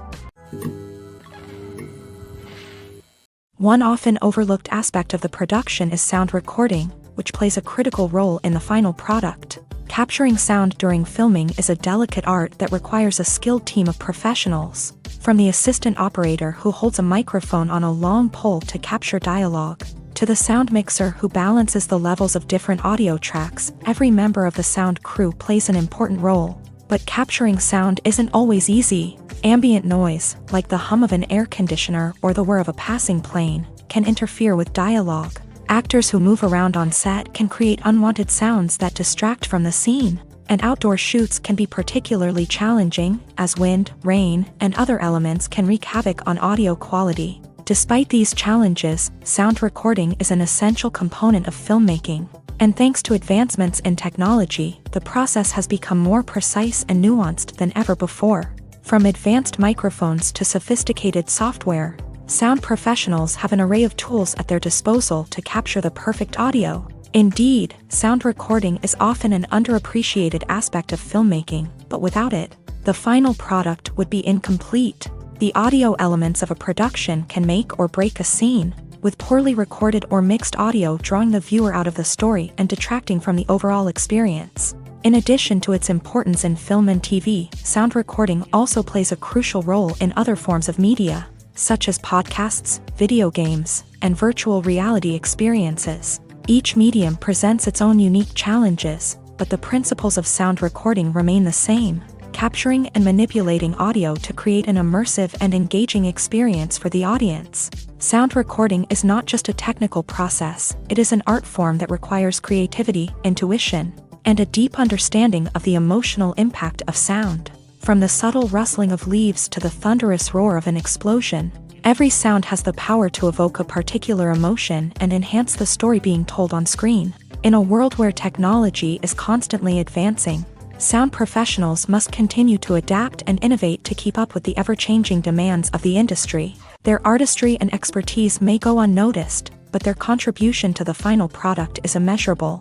One often overlooked aspect of the production is sound recording, which plays a critical role in the final product. Capturing sound during filming is a delicate art that requires a skilled team of professionals, from the assistant operator who holds a microphone on a long pole to capture dialogue, to the sound mixer who balances the levels of different audio tracks. Every member of the sound crew plays an important role. But capturing sound isn't always easy. Ambient noise, like the hum of an air conditioner or the whir of a passing plane, can interfere with dialogue. Actors who move around on set can create unwanted sounds that distract from the scene. And outdoor shoots can be particularly challenging, as wind, rain, and other elements can wreak havoc on audio quality. Despite these challenges, sound recording is an essential component of filmmaking. And thanks to advancements in technology, the process has become more precise and nuanced than ever before. From advanced microphones to sophisticated software, sound professionals have an array of tools at their disposal to capture the perfect audio. Indeed, sound recording is often an underappreciated aspect of filmmaking, but without it, the final product would be incomplete. The audio elements of a production can make or break a scene, with poorly recorded or mixed audio drawing the viewer out of the story and detracting from the overall experience. In addition to its importance in film and TV, sound recording also plays a crucial role in other forms of media, such as podcasts, video games, and virtual reality experiences. Each medium presents its own unique challenges, but the principles of sound recording remain the same: capturing and manipulating audio to create an immersive and engaging experience for the audience. Sound recording is not just a technical process, it is an art form that requires creativity, intuition, and a deep understanding of the emotional impact of sound. From the subtle rustling of leaves to the thunderous roar of an explosion, every sound has the power to evoke a particular emotion and enhance the story being told on screen. In a world where technology is constantly advancing, sound professionals must continue to adapt and innovate to keep up with the ever-changing demands of the industry. Their artistry and expertise may go unnoticed, but their contribution to the final product is immeasurable.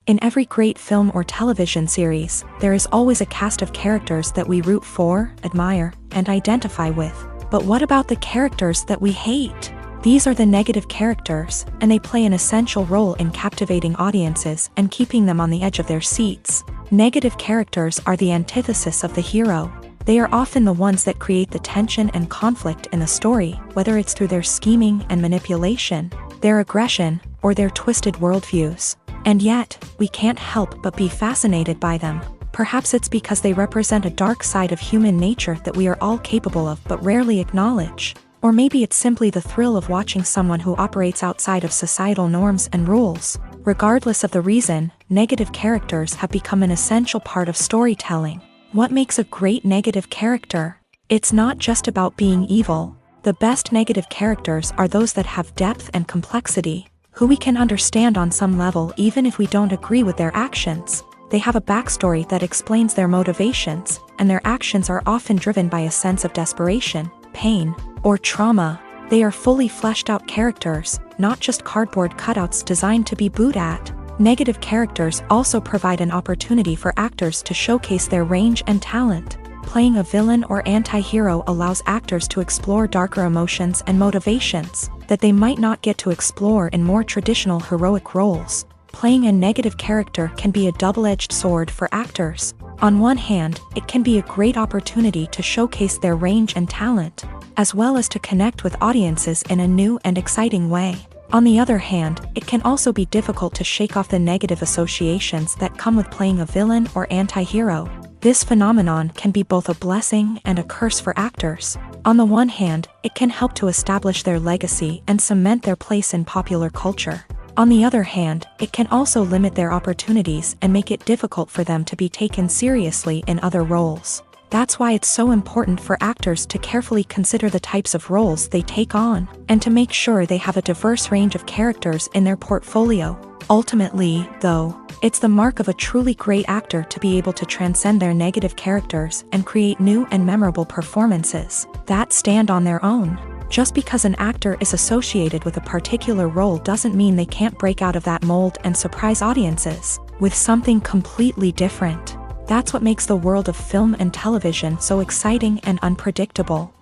In every great film or television series, there is always a cast of characters that we root for, admire, and identify with. But what about the characters that we hate? These are the negative characters, and they play an essential role in captivating audiences and keeping them on the edge of their seats. Negative characters are the antithesis of the hero. They are often the ones that create the tension and conflict in the story, whether it's through their scheming and manipulation, their aggression, or their twisted worldviews. And yet, we can't help but be fascinated by them. Perhaps it's because they represent a dark side of human nature that we are all capable of but rarely acknowledge. Or maybe it's simply the thrill of watching someone who operates outside of societal norms and rules. Regardless of the reason, negative characters have become an essential part of storytelling. What makes a great negative character? It's not just about being evil. The best negative characters are those that have depth and complexity, who we can understand on some level even if we don't agree with their actions. They have a backstory that explains their motivations, and their actions are often driven by a sense of desperation, pain, or trauma. They are fully fleshed out characters, not just cardboard cutouts designed to be booed at. Negative characters also provide an opportunity for actors to showcase their range and talent. Playing a villain or anti-hero allows actors to explore darker emotions and motivations that they might not get to explore in more traditional heroic roles. Playing a negative character can be a double-edged sword for actors. On one hand, it can be a great opportunity to showcase their range and talent, as well as to connect with audiences in a new and exciting way. On the other hand, it can also be difficult to shake off the negative associations that come with playing a villain or anti-hero. This phenomenon can be both a blessing and a curse for actors. On the one hand, it can help to establish their legacy and cement their place in popular culture. On the other hand, it can also limit their opportunities and make it difficult for them to be taken seriously in other roles. That's why it's so important for actors to carefully consider the types of roles they take on, and to make sure they have a diverse range of characters in their portfolio. Ultimately, though, it's the mark of a truly great actor to be able to transcend their negative characters and create new and memorable performances that stand on their own. Just because an actor is associated with a particular role doesn't mean they can't break out of that mold and surprise audiences with something completely different. That's what makes the world of film and television so exciting and unpredictable.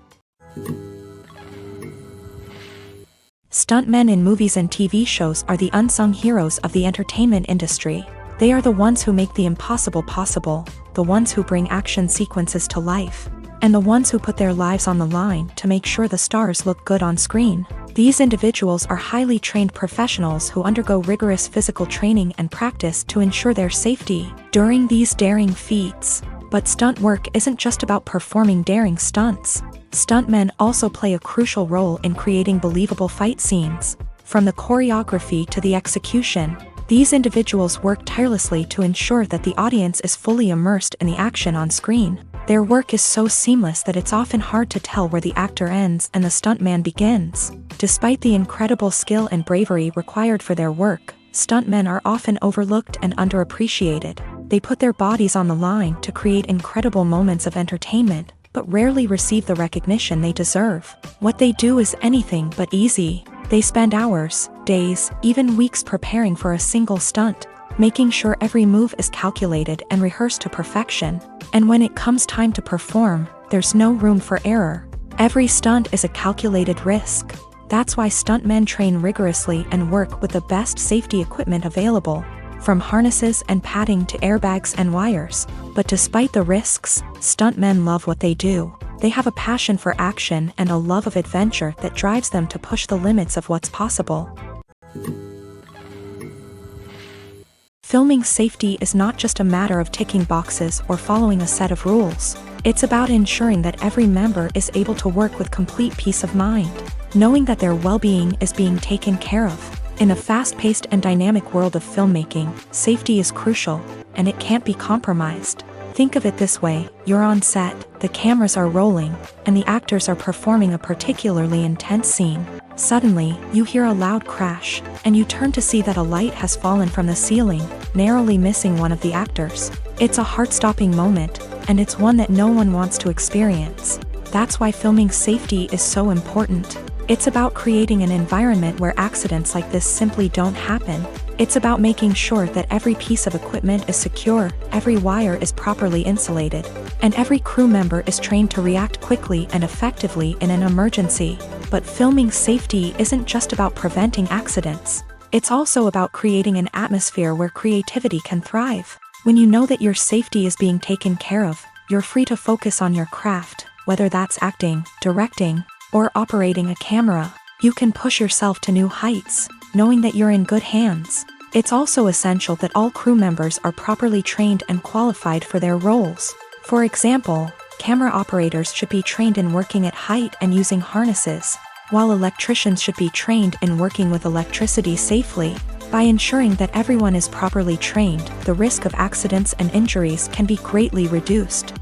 Stuntmen in movies and TV shows are the unsung heroes of the entertainment industry. They are the ones who make the impossible possible, the ones who bring action sequences to life, and the ones who put their lives on the line to make sure the stars look good on screen. These individuals are highly trained professionals who undergo rigorous physical training and practice to ensure their safety during these daring feats. But stunt work isn't just about performing daring stunts. Stuntmen also play a crucial role in creating believable fight scenes. From the choreography to the execution, these individuals work tirelessly to ensure that the audience is fully immersed in the action on screen. Their work is so seamless that it's often hard to tell where the actor ends and the stuntman begins. Despite the incredible skill and bravery required for their work, stuntmen are often overlooked and underappreciated. They put their bodies on the line to create incredible moments of entertainment, but rarely receive the recognition they deserve. What they do is anything but easy. They spend hours, days, even weeks preparing for a single stunt, making sure every move is calculated and rehearsed to perfection. And when it comes time to perform, there's no room for error. Every stunt is a calculated risk. That's why stuntmen train rigorously and work with the best safety equipment available, from harnesses and padding to airbags and wires. But despite the risks, stuntmen love what they do. They have a passion for action and a love of adventure that drives them to push the limits of what's possible. Filming safety is not just a matter of ticking boxes or following a set of rules. It's about ensuring that every member is able to work with complete peace of mind, knowing that their well-being is being taken care of. In a fast-paced and dynamic world of filmmaking, safety is crucial, and it can't be compromised. Think of it this way: you're on set, the cameras are rolling, and the actors are performing a particularly intense scene. Suddenly, you hear a loud crash, and you turn to see that a light has fallen from the ceiling, narrowly missing one of the actors. It's a heart-stopping moment, and it's one that no one wants to experience. That's why filming safety is so important. It's about creating an environment where accidents like this simply don't happen. It's about making sure that every piece of equipment is secure, every wire is properly insulated, and every crew member is trained to react quickly and effectively in an emergency. But filming safety isn't just about preventing accidents. It's also about creating an atmosphere where creativity can thrive. When you know that your safety is being taken care of, you're free to focus on your craft, whether that's acting, directing, or operating a camera. You can push yourself to new heights, knowing that you're in good hands. It's also essential that all crew members are properly trained and qualified for their roles. For example, camera operators should be trained in working at height and using harnesses, while electricians should be trained in working with electricity safely. By ensuring that everyone is properly trained, the risk of accidents and injuries can be greatly reduced.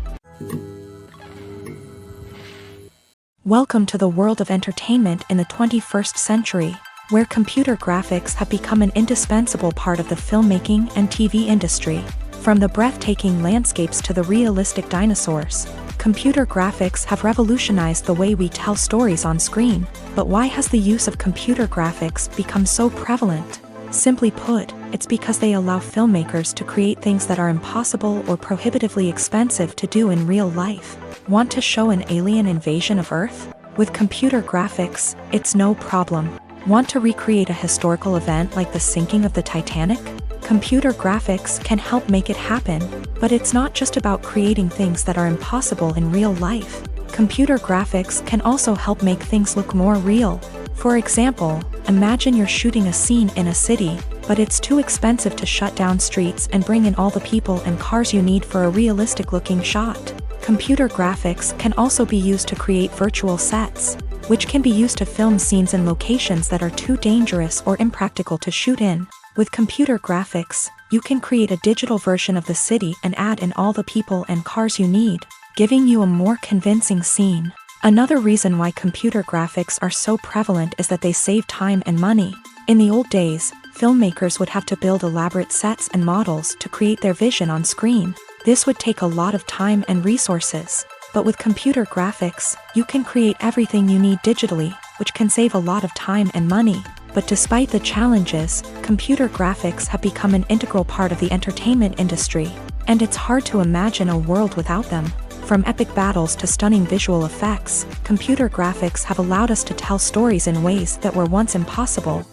Welcome to the world of entertainment in the 21st century, where computer graphics have become an indispensable part of the filmmaking and TV industry. From the breathtaking landscapes to the realistic dinosaurs, computer graphics have revolutionized the way we tell stories on screen. But why has the use of computer graphics become so prevalent? Simply put, it's because they allow filmmakers to create things that are impossible or prohibitively expensive to do in real life. Want to show an alien invasion of Earth? With computer graphics, it's no problem. Want to recreate a historical event like the sinking of the Titanic? Computer graphics can help make it happen. But it's not just about creating things that are impossible in real life. Computer graphics can also help make things look more real. For example, imagine you're shooting a scene in a city, but it's too expensive to shut down streets and bring in all the people and cars you need for a realistic-looking shot. Computer graphics can also be used to create virtual sets, which can be used to film scenes in locations that are too dangerous or impractical to shoot in. With computer graphics, you can create a digital version of the city and add in all the people and cars you need, giving you a more convincing scene. Another reason why computer graphics are so prevalent is that they save time and money. In the old days, filmmakers would have to build elaborate sets and models to create their vision on screen. This would take a lot of time and resources. But with computer graphics, you can create everything you need digitally, which can save a lot of time and money. But despite the challenges, computer graphics have become an integral part of the entertainment industry, and it's hard to imagine a world without them. From epic battles to stunning visual effects, computer graphics have allowed us to tell stories in ways that were once impossible.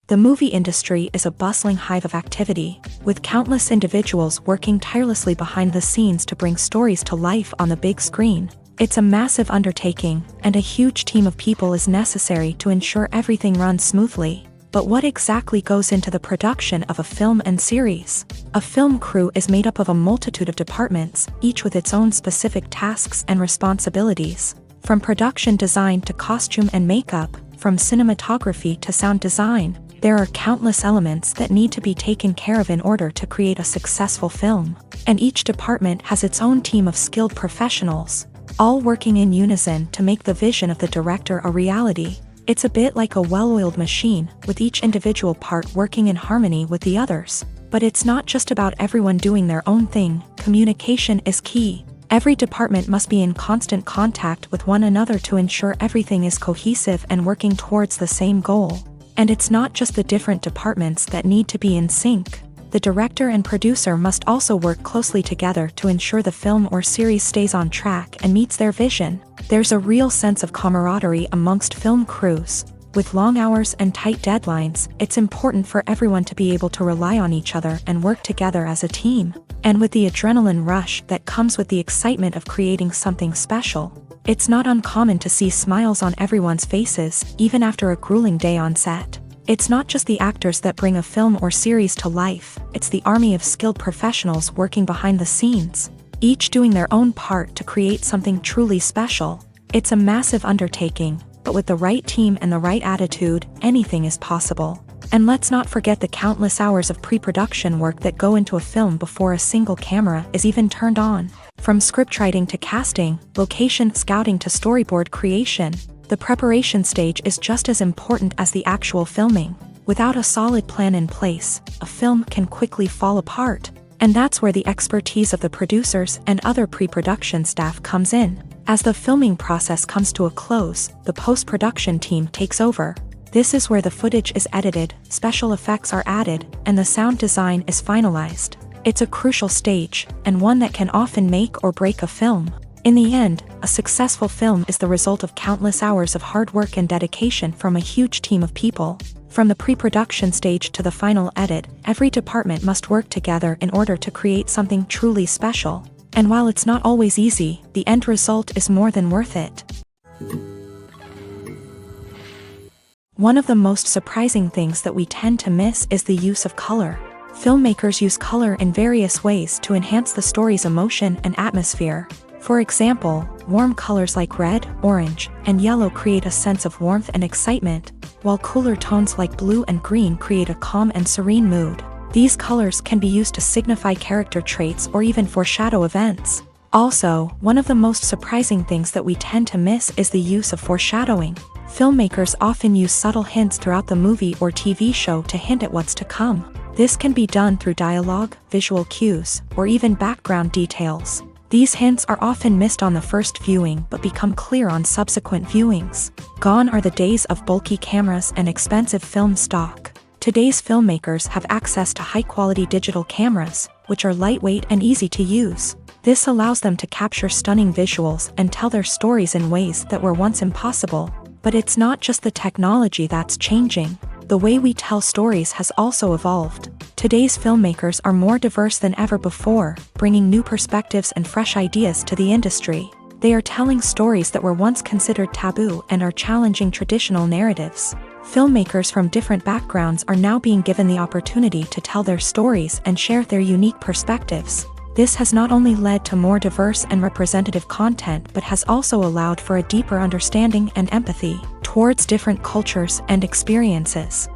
The movie industry is a bustling hive of activity, with countless individuals working tirelessly behind the scenes to bring stories to life on the big screen. It's a massive undertaking, and a huge team of people is necessary to ensure everything runs smoothly. But what exactly goes into the production of a film and series? A film crew is made up of a multitude of departments, each with its own specific tasks and responsibilities. From production design to costume and makeup, from cinematography to sound design, there are countless elements that need to be taken care of in order to create a successful film. And each department has its own team of skilled professionals, all working in unison to make the vision of the director a reality. It's a bit like a well-oiled machine, with each individual part working in harmony with the others. But it's not just about everyone doing their own thing. Communication is key. Every department must be in constant contact with one another to ensure everything is cohesive and working towards the same goal. And it's not just the different departments that need to be in sync. The director and producer must also work closely together to ensure the film or series stays on track and meets their vision. There's a real sense of camaraderie amongst film crews. With long hours and tight deadlines, it's important for everyone to be able to rely on each other and work together as a team. And with the adrenaline rush that comes with the excitement of creating something special, it's not uncommon to see smiles on everyone's faces, even after a grueling day on set. It's not just the actors that bring a film or series to life, it's the army of skilled professionals working behind the scenes, each doing their own part to create something truly special. It's a massive undertaking, but with the right team and the right attitude, anything is possible. And let's not forget the countless hours of pre-production work that go into a film before a single camera is even turned on. From scriptwriting to casting, location scouting to storyboard creation, the preparation stage is just as important as the actual filming. Without a solid plan in place, a film can quickly fall apart. And that's where the expertise of the producers and other pre-production staff comes in. As the filming process comes to a close, the post-production team takes over. This is where the footage is edited, special effects are added, and the sound design is finalized. It's a crucial stage, and one that can often make or break a film. In the end, a successful film is the result of countless hours of hard work and dedication from a huge team of people. From the pre-production stage to the final edit, every department must work together in order to create something truly special. And while it's not always easy, the end result is more than worth it. One of the most surprising things that we tend to miss is the use of color. Filmmakers use color in various ways to enhance the story's emotion and atmosphere. For example, warm colors like red, orange, and yellow create a sense of warmth and excitement, while cooler tones like blue and green create a calm and serene mood. These colors can be used to signify character traits or even foreshadow events. Also, one of the most surprising things that we tend to miss is the use of foreshadowing. Filmmakers often use subtle hints throughout the movie or TV show to hint at what's to come. This can be done through dialogue, visual cues, or even background details. These hints are often missed on the first viewing but become clear on subsequent viewings. Gone are the days of bulky cameras and expensive film stock. Today's filmmakers have access to high-quality digital cameras, which are lightweight and easy to use. This allows them to capture stunning visuals and tell their stories in ways that were once impossible. But it's not just the technology that's changing. The way we tell stories has also evolved. Today's filmmakers are more diverse than ever before, bringing new perspectives and fresh ideas to the industry. They are telling stories that were once considered taboo and are challenging traditional narratives. Filmmakers from different backgrounds are now being given the opportunity to tell their stories and share their unique perspectives. This has not only led to more diverse and representative content but has also allowed for a deeper understanding and empathy towards different cultures and experiences.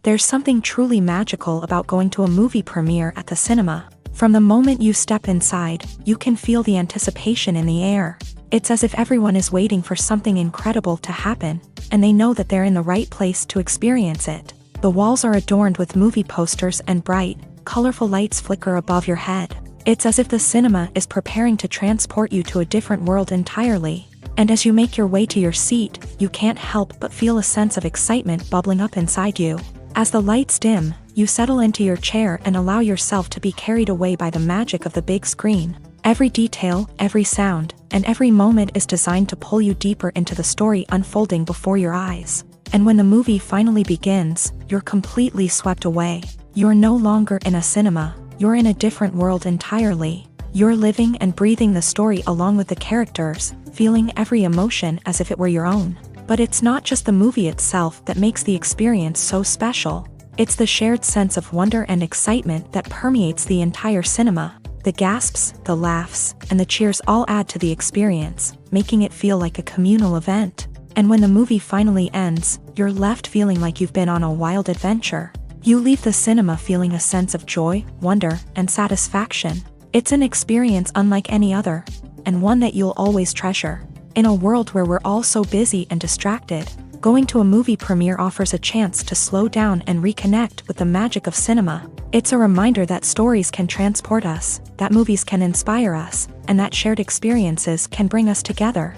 There's something truly magical about going to a movie premiere at the cinema. From the moment you step inside, you can feel the anticipation in the air. It's as if everyone is waiting for something incredible to happen, and they know that they're in the right place to experience it. The walls are adorned with movie posters and bright, colorful lights flicker above your head. It's as if the cinema is preparing to transport you to a different world entirely. And as you make your way to your seat, you can't help but feel a sense of excitement bubbling up inside you. As the lights dim, you settle into your chair and allow yourself to be carried away by the magic of the big screen. Every detail, every sound, and every moment is designed to pull you deeper into the story unfolding before your eyes. And when the movie finally begins, you're completely swept away. You're no longer in a cinema, you're in a different world entirely. You're living and breathing the story along with the characters, feeling every emotion as if it were your own. But it's not just the movie itself that makes the experience so special. It's the shared sense of wonder and excitement that permeates the entire cinema. The gasps, the laughs, and the cheers all add to the experience, making it feel like a communal event. And when the movie finally ends, you're left feeling like you've been on a wild adventure. You leave the cinema feeling a sense of joy, wonder, and satisfaction. It's an experience unlike any other, and one that you'll always treasure. In a world where we're all so busy and distracted, going to a movie premiere offers a chance to slow down and reconnect with the magic of cinema. It's a reminder that stories can transport us, that movies can inspire us, and that shared experiences can bring us together.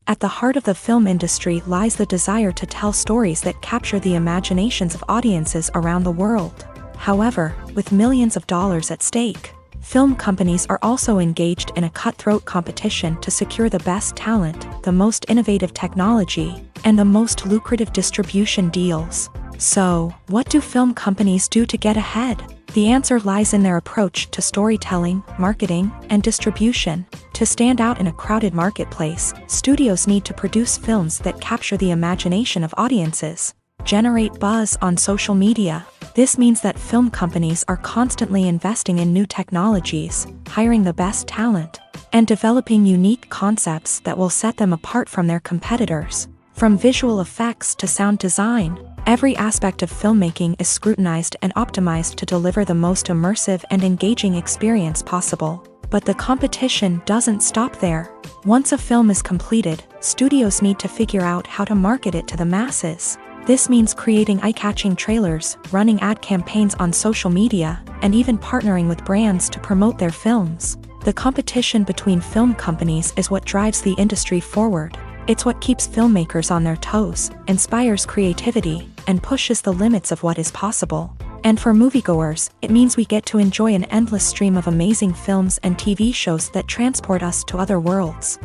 At the heart of the film industry lies the desire to tell stories that capture the imaginations of audiences around the world. However, with millions of dollars at stake, film companies are also engaged in a cutthroat competition to secure the best talent, the most innovative technology, and the most lucrative distribution deals. So, what do film companies do to get ahead? The answer lies in their approach to storytelling, marketing, and distribution. To stand out in a crowded marketplace, studios need to produce films that capture the imagination of audiences, generate buzz on social media. This means that film companies are constantly investing in new technologies, hiring the best talent, and developing unique concepts that will set them apart from their competitors. From visual effects to sound design, every aspect of filmmaking is scrutinized and optimized to deliver the most immersive and engaging experience possible. But the competition doesn't stop there. Once a film is completed, studios need to figure out how to market it to the masses. This means creating eye-catching trailers, running ad campaigns on social media, and even partnering with brands to promote their films. The competition between film companies is what drives the industry forward. It's what keeps filmmakers on their toes, inspires creativity, and pushes the limits of what is possible. And for moviegoers, it means we get to enjoy an endless stream of amazing films and TV shows that transport us to other worlds.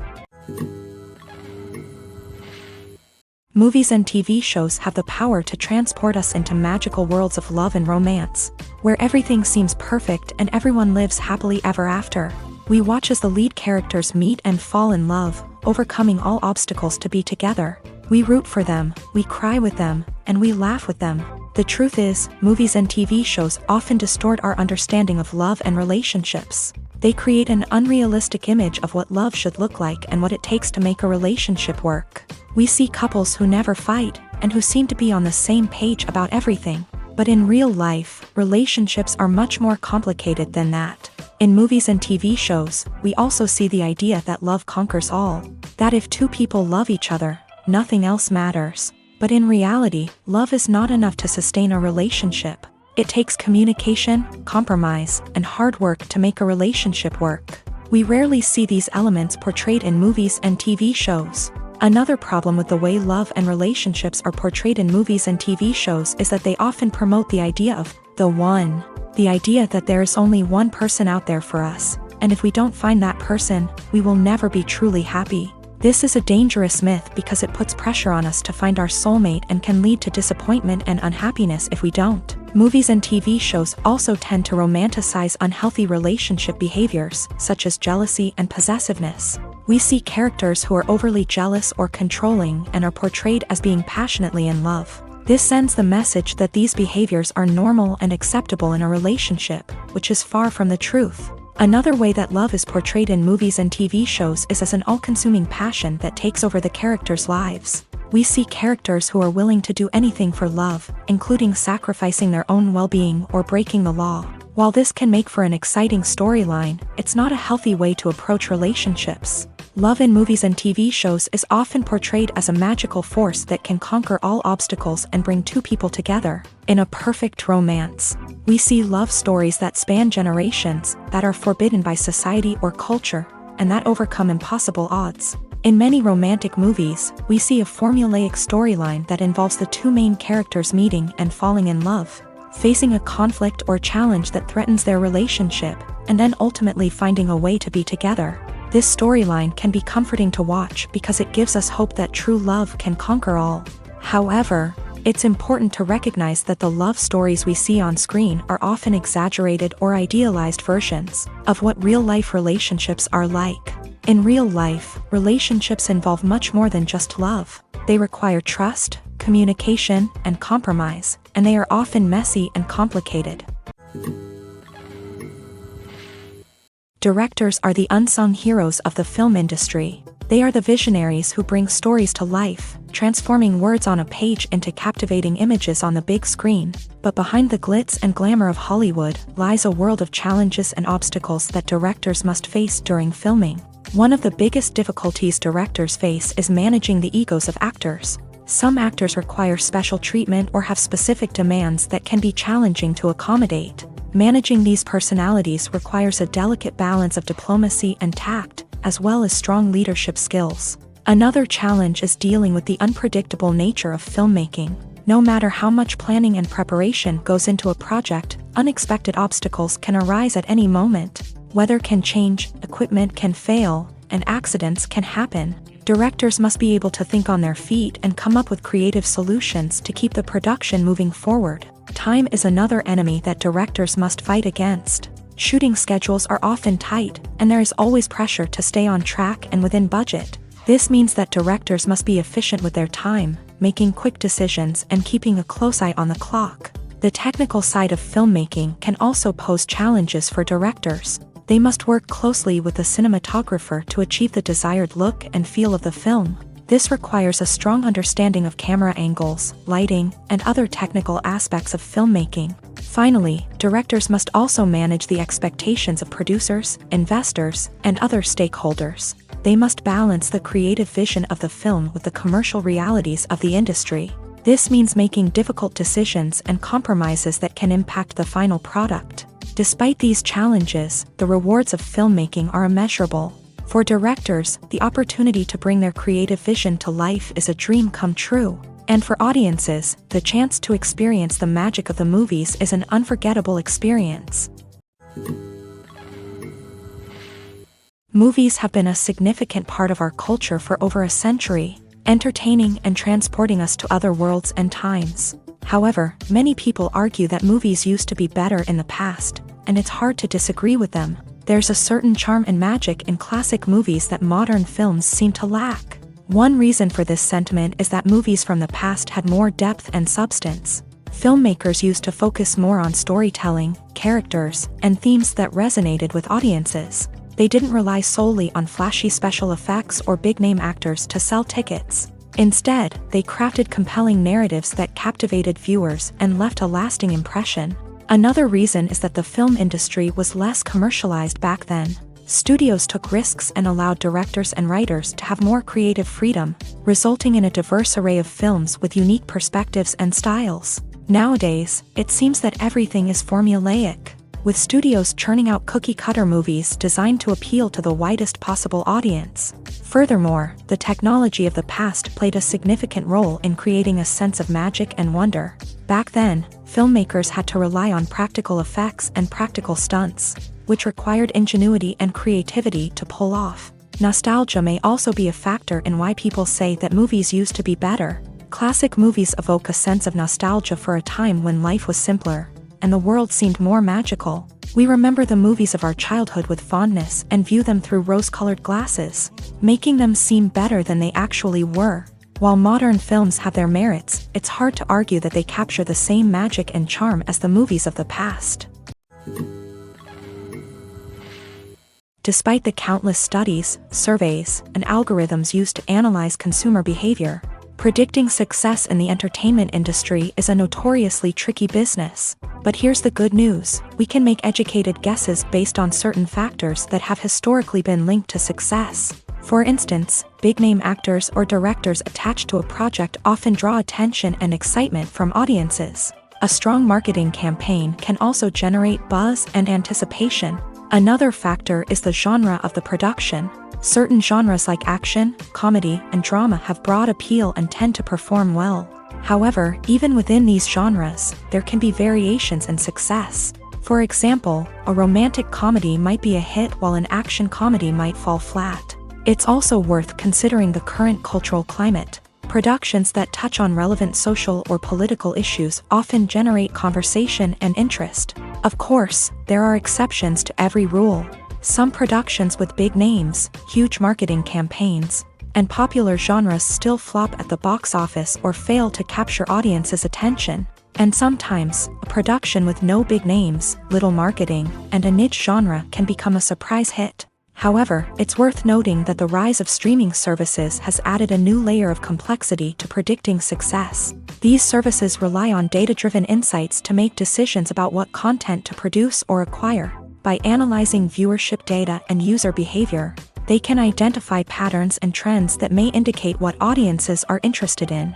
Movies and TV shows have the power to transport us into magical worlds of love and romance, where everything seems perfect and everyone lives happily ever after. We watch as the lead characters meet and fall in love, overcoming all obstacles to be together. We root for them, we cry with them, and we laugh with them. The truth is, movies and TV shows often distort our understanding of love and relationships. They create an unrealistic image of what love should look like and what it takes to make a relationship work. We see couples who never fight, and who seem to be on the same page about everything. But in real life, relationships are much more complicated than that. In movies and TV shows, we also see the idea that love conquers all. That if two people love each other, nothing else matters. But in reality, love is not enough to sustain a relationship. It takes communication, compromise, and hard work to make a relationship work. We rarely see these elements portrayed in movies and TV shows. Another problem with the way love and relationships are portrayed in movies and TV shows is that they often promote the idea of the one. The idea that there is only one person out there for us, and if we don't find that person, we will never be truly happy. This is a dangerous myth because it puts pressure on us to find our soulmate and can lead to disappointment and unhappiness if we don't. Movies and TV shows also tend to romanticize unhealthy relationship behaviors, such as jealousy and possessiveness. We see characters who are overly jealous or controlling and are portrayed as being passionately in love. This sends the message that these behaviors are normal and acceptable in a relationship, which is far from the truth. Another way that love is portrayed in movies and TV shows is as an all-consuming passion that takes over the characters' lives. We see characters who are willing to do anything for love, including sacrificing their own well-being or breaking the law. While this can make for an exciting storyline, it's not a healthy way to approach relationships. Love in movies and TV shows is often portrayed as a magical force that can conquer all obstacles and bring two people together. In a perfect romance, we see love stories that span generations, that are forbidden by society or culture, and that overcome impossible odds. In many romantic movies, we see a formulaic storyline that involves the two main characters meeting and falling in love, facing a conflict or challenge that threatens their relationship, and then ultimately finding a way to be together. This storyline can be comforting to watch because it gives us hope that true love can conquer all. However, it's important to recognize that the love stories we see on screen are often exaggerated or idealized versions of what real-life relationships are like. In real life, relationships involve much more than just love. They require trust, communication, and compromise, and they are often messy and complicated. Directors are the unsung heroes of the film industry. They are the visionaries who bring stories to life, transforming words on a page into captivating images on the big screen. But behind the glitz and glamour of Hollywood lies a world of challenges and obstacles that directors must face during filming. One of the biggest difficulties directors face is managing the egos of actors. Some actors require special treatment or have specific demands that can be challenging to accommodate. Managing these personalities requires a delicate balance of diplomacy and tact, as well as strong leadership skills. Another challenge is dealing with the unpredictable nature of filmmaking. No matter how much planning and preparation goes into a project, unexpected obstacles can arise at any moment. Weather can change, equipment can fail, and accidents can happen. Directors must be able to think on their feet and come up with creative solutions to keep the production moving forward. Time is another enemy that directors must fight against. Shooting schedules are often tight, and there is always pressure to stay on track and within budget. This means that directors must be efficient with their time, making quick decisions and keeping a close eye on the clock. The technical side of filmmaking can also pose challenges for directors. They must work closely with the cinematographer to achieve the desired look and feel of the film. This requires a strong understanding of camera angles, lighting, and other technical aspects of filmmaking. Finally, directors must also manage the expectations of producers, investors, and other stakeholders. They must balance the creative vision of the film with the commercial realities of the industry. This means making difficult decisions and compromises that can impact the final product. Despite these challenges, the rewards of filmmaking are immeasurable. For directors, the opportunity to bring their creative vision to life is a dream come true. And for audiences, the chance to experience the magic of the movies is an unforgettable experience. Movies have been a significant part of our culture for over a century, entertaining and transporting us to other worlds and times. However, many people argue that movies used to be better in the past, and it's hard to disagree with them. There's a certain charm and magic in classic movies that modern films seem to lack. One reason for this sentiment is that movies from the past had more depth and substance. Filmmakers used to focus more on storytelling, characters, and themes that resonated with audiences. They didn't rely solely on flashy special effects or big-name actors to sell tickets. Instead, they crafted compelling narratives that captivated viewers and left a lasting impression. Another reason is that the film industry was less commercialized back then. Studios took risks and allowed directors and writers to have more creative freedom, resulting in a diverse array of films with unique perspectives and styles. Nowadays, it seems that everything is formulaic, with studios churning out cookie-cutter movies designed to appeal to the widest possible audience. Furthermore, the technology of the past played a significant role in creating a sense of magic and wonder. Back then, filmmakers had to rely on practical effects and practical stunts, which required ingenuity and creativity to pull off. Nostalgia may also be a factor in why people say that movies used to be better. Classic movies evoke a sense of nostalgia for a time when life was simpler, and the world seemed more magical. We remember the movies of our childhood with fondness and view them through rose-colored glasses, making them seem better than they actually were. While modern films have their merits, it's hard to argue that they capture the same magic and charm as the movies of the past. Despite the countless studies, surveys, and algorithms used to analyze consumer behavior, predicting success in the entertainment industry is a notoriously tricky business. But here's the good news: we can make educated guesses based on certain factors that have historically been linked to success. For instance, big-name actors or directors attached to a project often draw attention and excitement from audiences. A strong marketing campaign can also generate buzz and anticipation. Another factor is the genre of the production. Certain genres like action, comedy, and drama have broad appeal and tend to perform well. However, even within these genres, there can be variations in success. For example, a romantic comedy might be a hit while an action comedy might fall flat. It's also worth considering the current cultural climate. Productions that touch on relevant social or political issues often generate conversation and interest. Of course, there are exceptions to every rule. Some productions with big names, huge marketing campaigns, and popular genres still flop at the box office or fail to capture audiences' attention. And sometimes, a production with no big names, little marketing, and a niche genre can become a surprise hit. However, it's worth noting that the rise of streaming services has added a new layer of complexity to predicting success. These services rely on data-driven insights to make decisions about what content to produce or acquire. By analyzing viewership data and user behavior, they can identify patterns and trends that may indicate what audiences are interested in.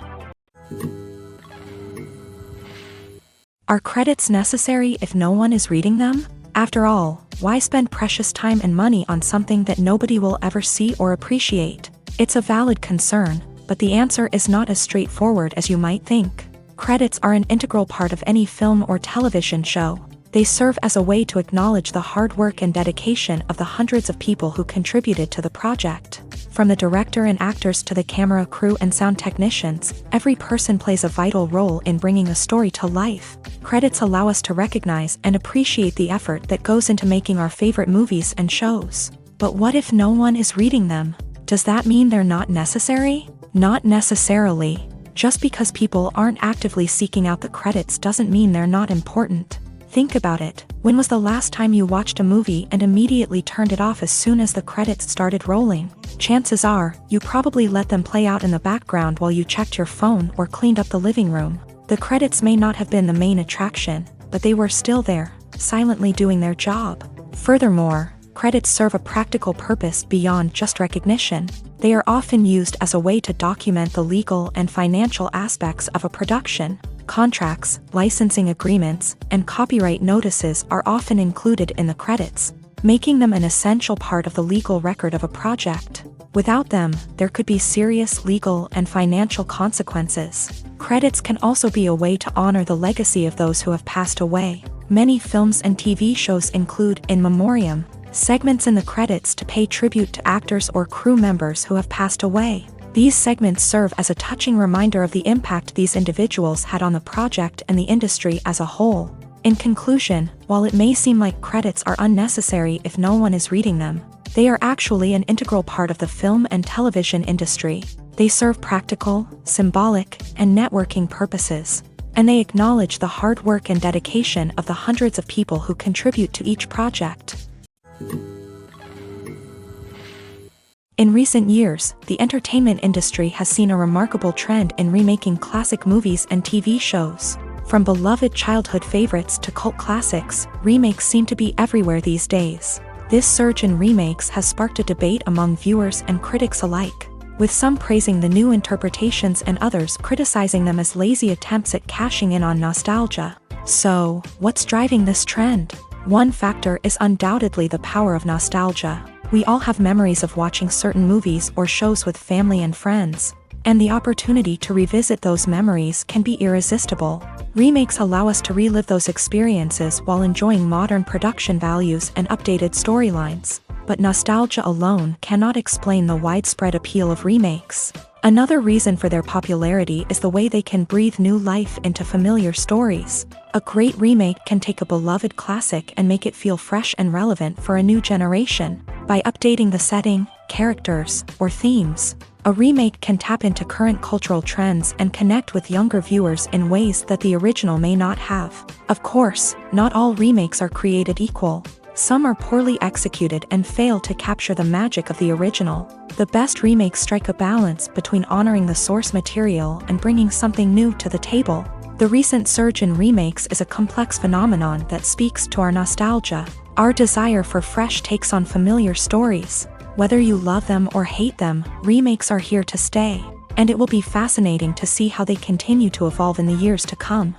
Are credits necessary if no one is reading them? After all, why spend precious time and money on something that nobody will ever see or appreciate? It's a valid concern, but the answer is not as straightforward as you might think. Credits are an integral part of any film or television show. They serve as a way to acknowledge the hard work and dedication of the hundreds of people who contributed to the project. From the director and actors to the camera crew and sound technicians, every person plays a vital role in bringing a story to life. Credits allow us to recognize and appreciate the effort that goes into making our favorite movies and shows. But what if no one is reading them? Does that mean they're not necessary? Not necessarily. Just because people aren't actively seeking out the credits doesn't mean they're not important. Think about it. When was the last time you watched a movie and immediately turned it off as soon as the credits started rolling? Chances are, you probably let them play out in the background while you checked your phone or cleaned up the living room. The credits may not have been the main attraction, but they were still there, silently doing their job. Furthermore, credits serve a practical purpose beyond just recognition. They are often used as a way to document the legal and financial aspects of a production. Contracts, licensing agreements, and copyright notices are often included in the credits, making them an essential part of the legal record of a project. Without them, there could be serious legal and financial consequences. Credits can also be a way to honor the legacy of those who have passed away. Many films and TV shows include in memoriam segments in the credits to pay tribute to actors or crew members who have passed away. These segments serve as a touching reminder of the impact these individuals had on the project and the industry as a whole. In conclusion, while it may seem like credits are unnecessary if no one is reading them, they are actually an integral part of the film and television industry. They serve practical, symbolic, and networking purposes, and they acknowledge the hard work and dedication of the hundreds of people who contribute to each project. In recent years, the entertainment industry has seen a remarkable trend in remaking classic movies and TV shows. From beloved childhood favorites to cult classics, remakes seem to be everywhere these days. This surge in remakes has sparked a debate among viewers and critics alike, with some praising the new interpretations and others criticizing them as lazy attempts at cashing in on nostalgia. So, what's driving this trend? One factor is undoubtedly the power of nostalgia. We all have memories of watching certain movies or shows with family and friends, and the opportunity to revisit those memories can be irresistible. Remakes allow us to relive those experiences while enjoying modern production values and updated storylines. But nostalgia alone cannot explain the widespread appeal of remakes. Another reason for their popularity is the way they can breathe new life into familiar stories. A great remake can take a beloved classic and make it feel fresh and relevant for a new generation. By updating the setting, characters, or themes, a remake can tap into current cultural trends and connect with younger viewers in ways that the original may not have. Of course, not all remakes are created equal. Some are poorly executed and fail to capture the magic of the original. The best remakes strike a balance between honoring the source material and bringing something new to the table. The recent surge in remakes is a complex phenomenon that speaks to our nostalgia, our desire for fresh takes on familiar stories. Whether you love them or hate them, remakes are here to stay, and it will be fascinating to see how they continue to evolve in the years to come.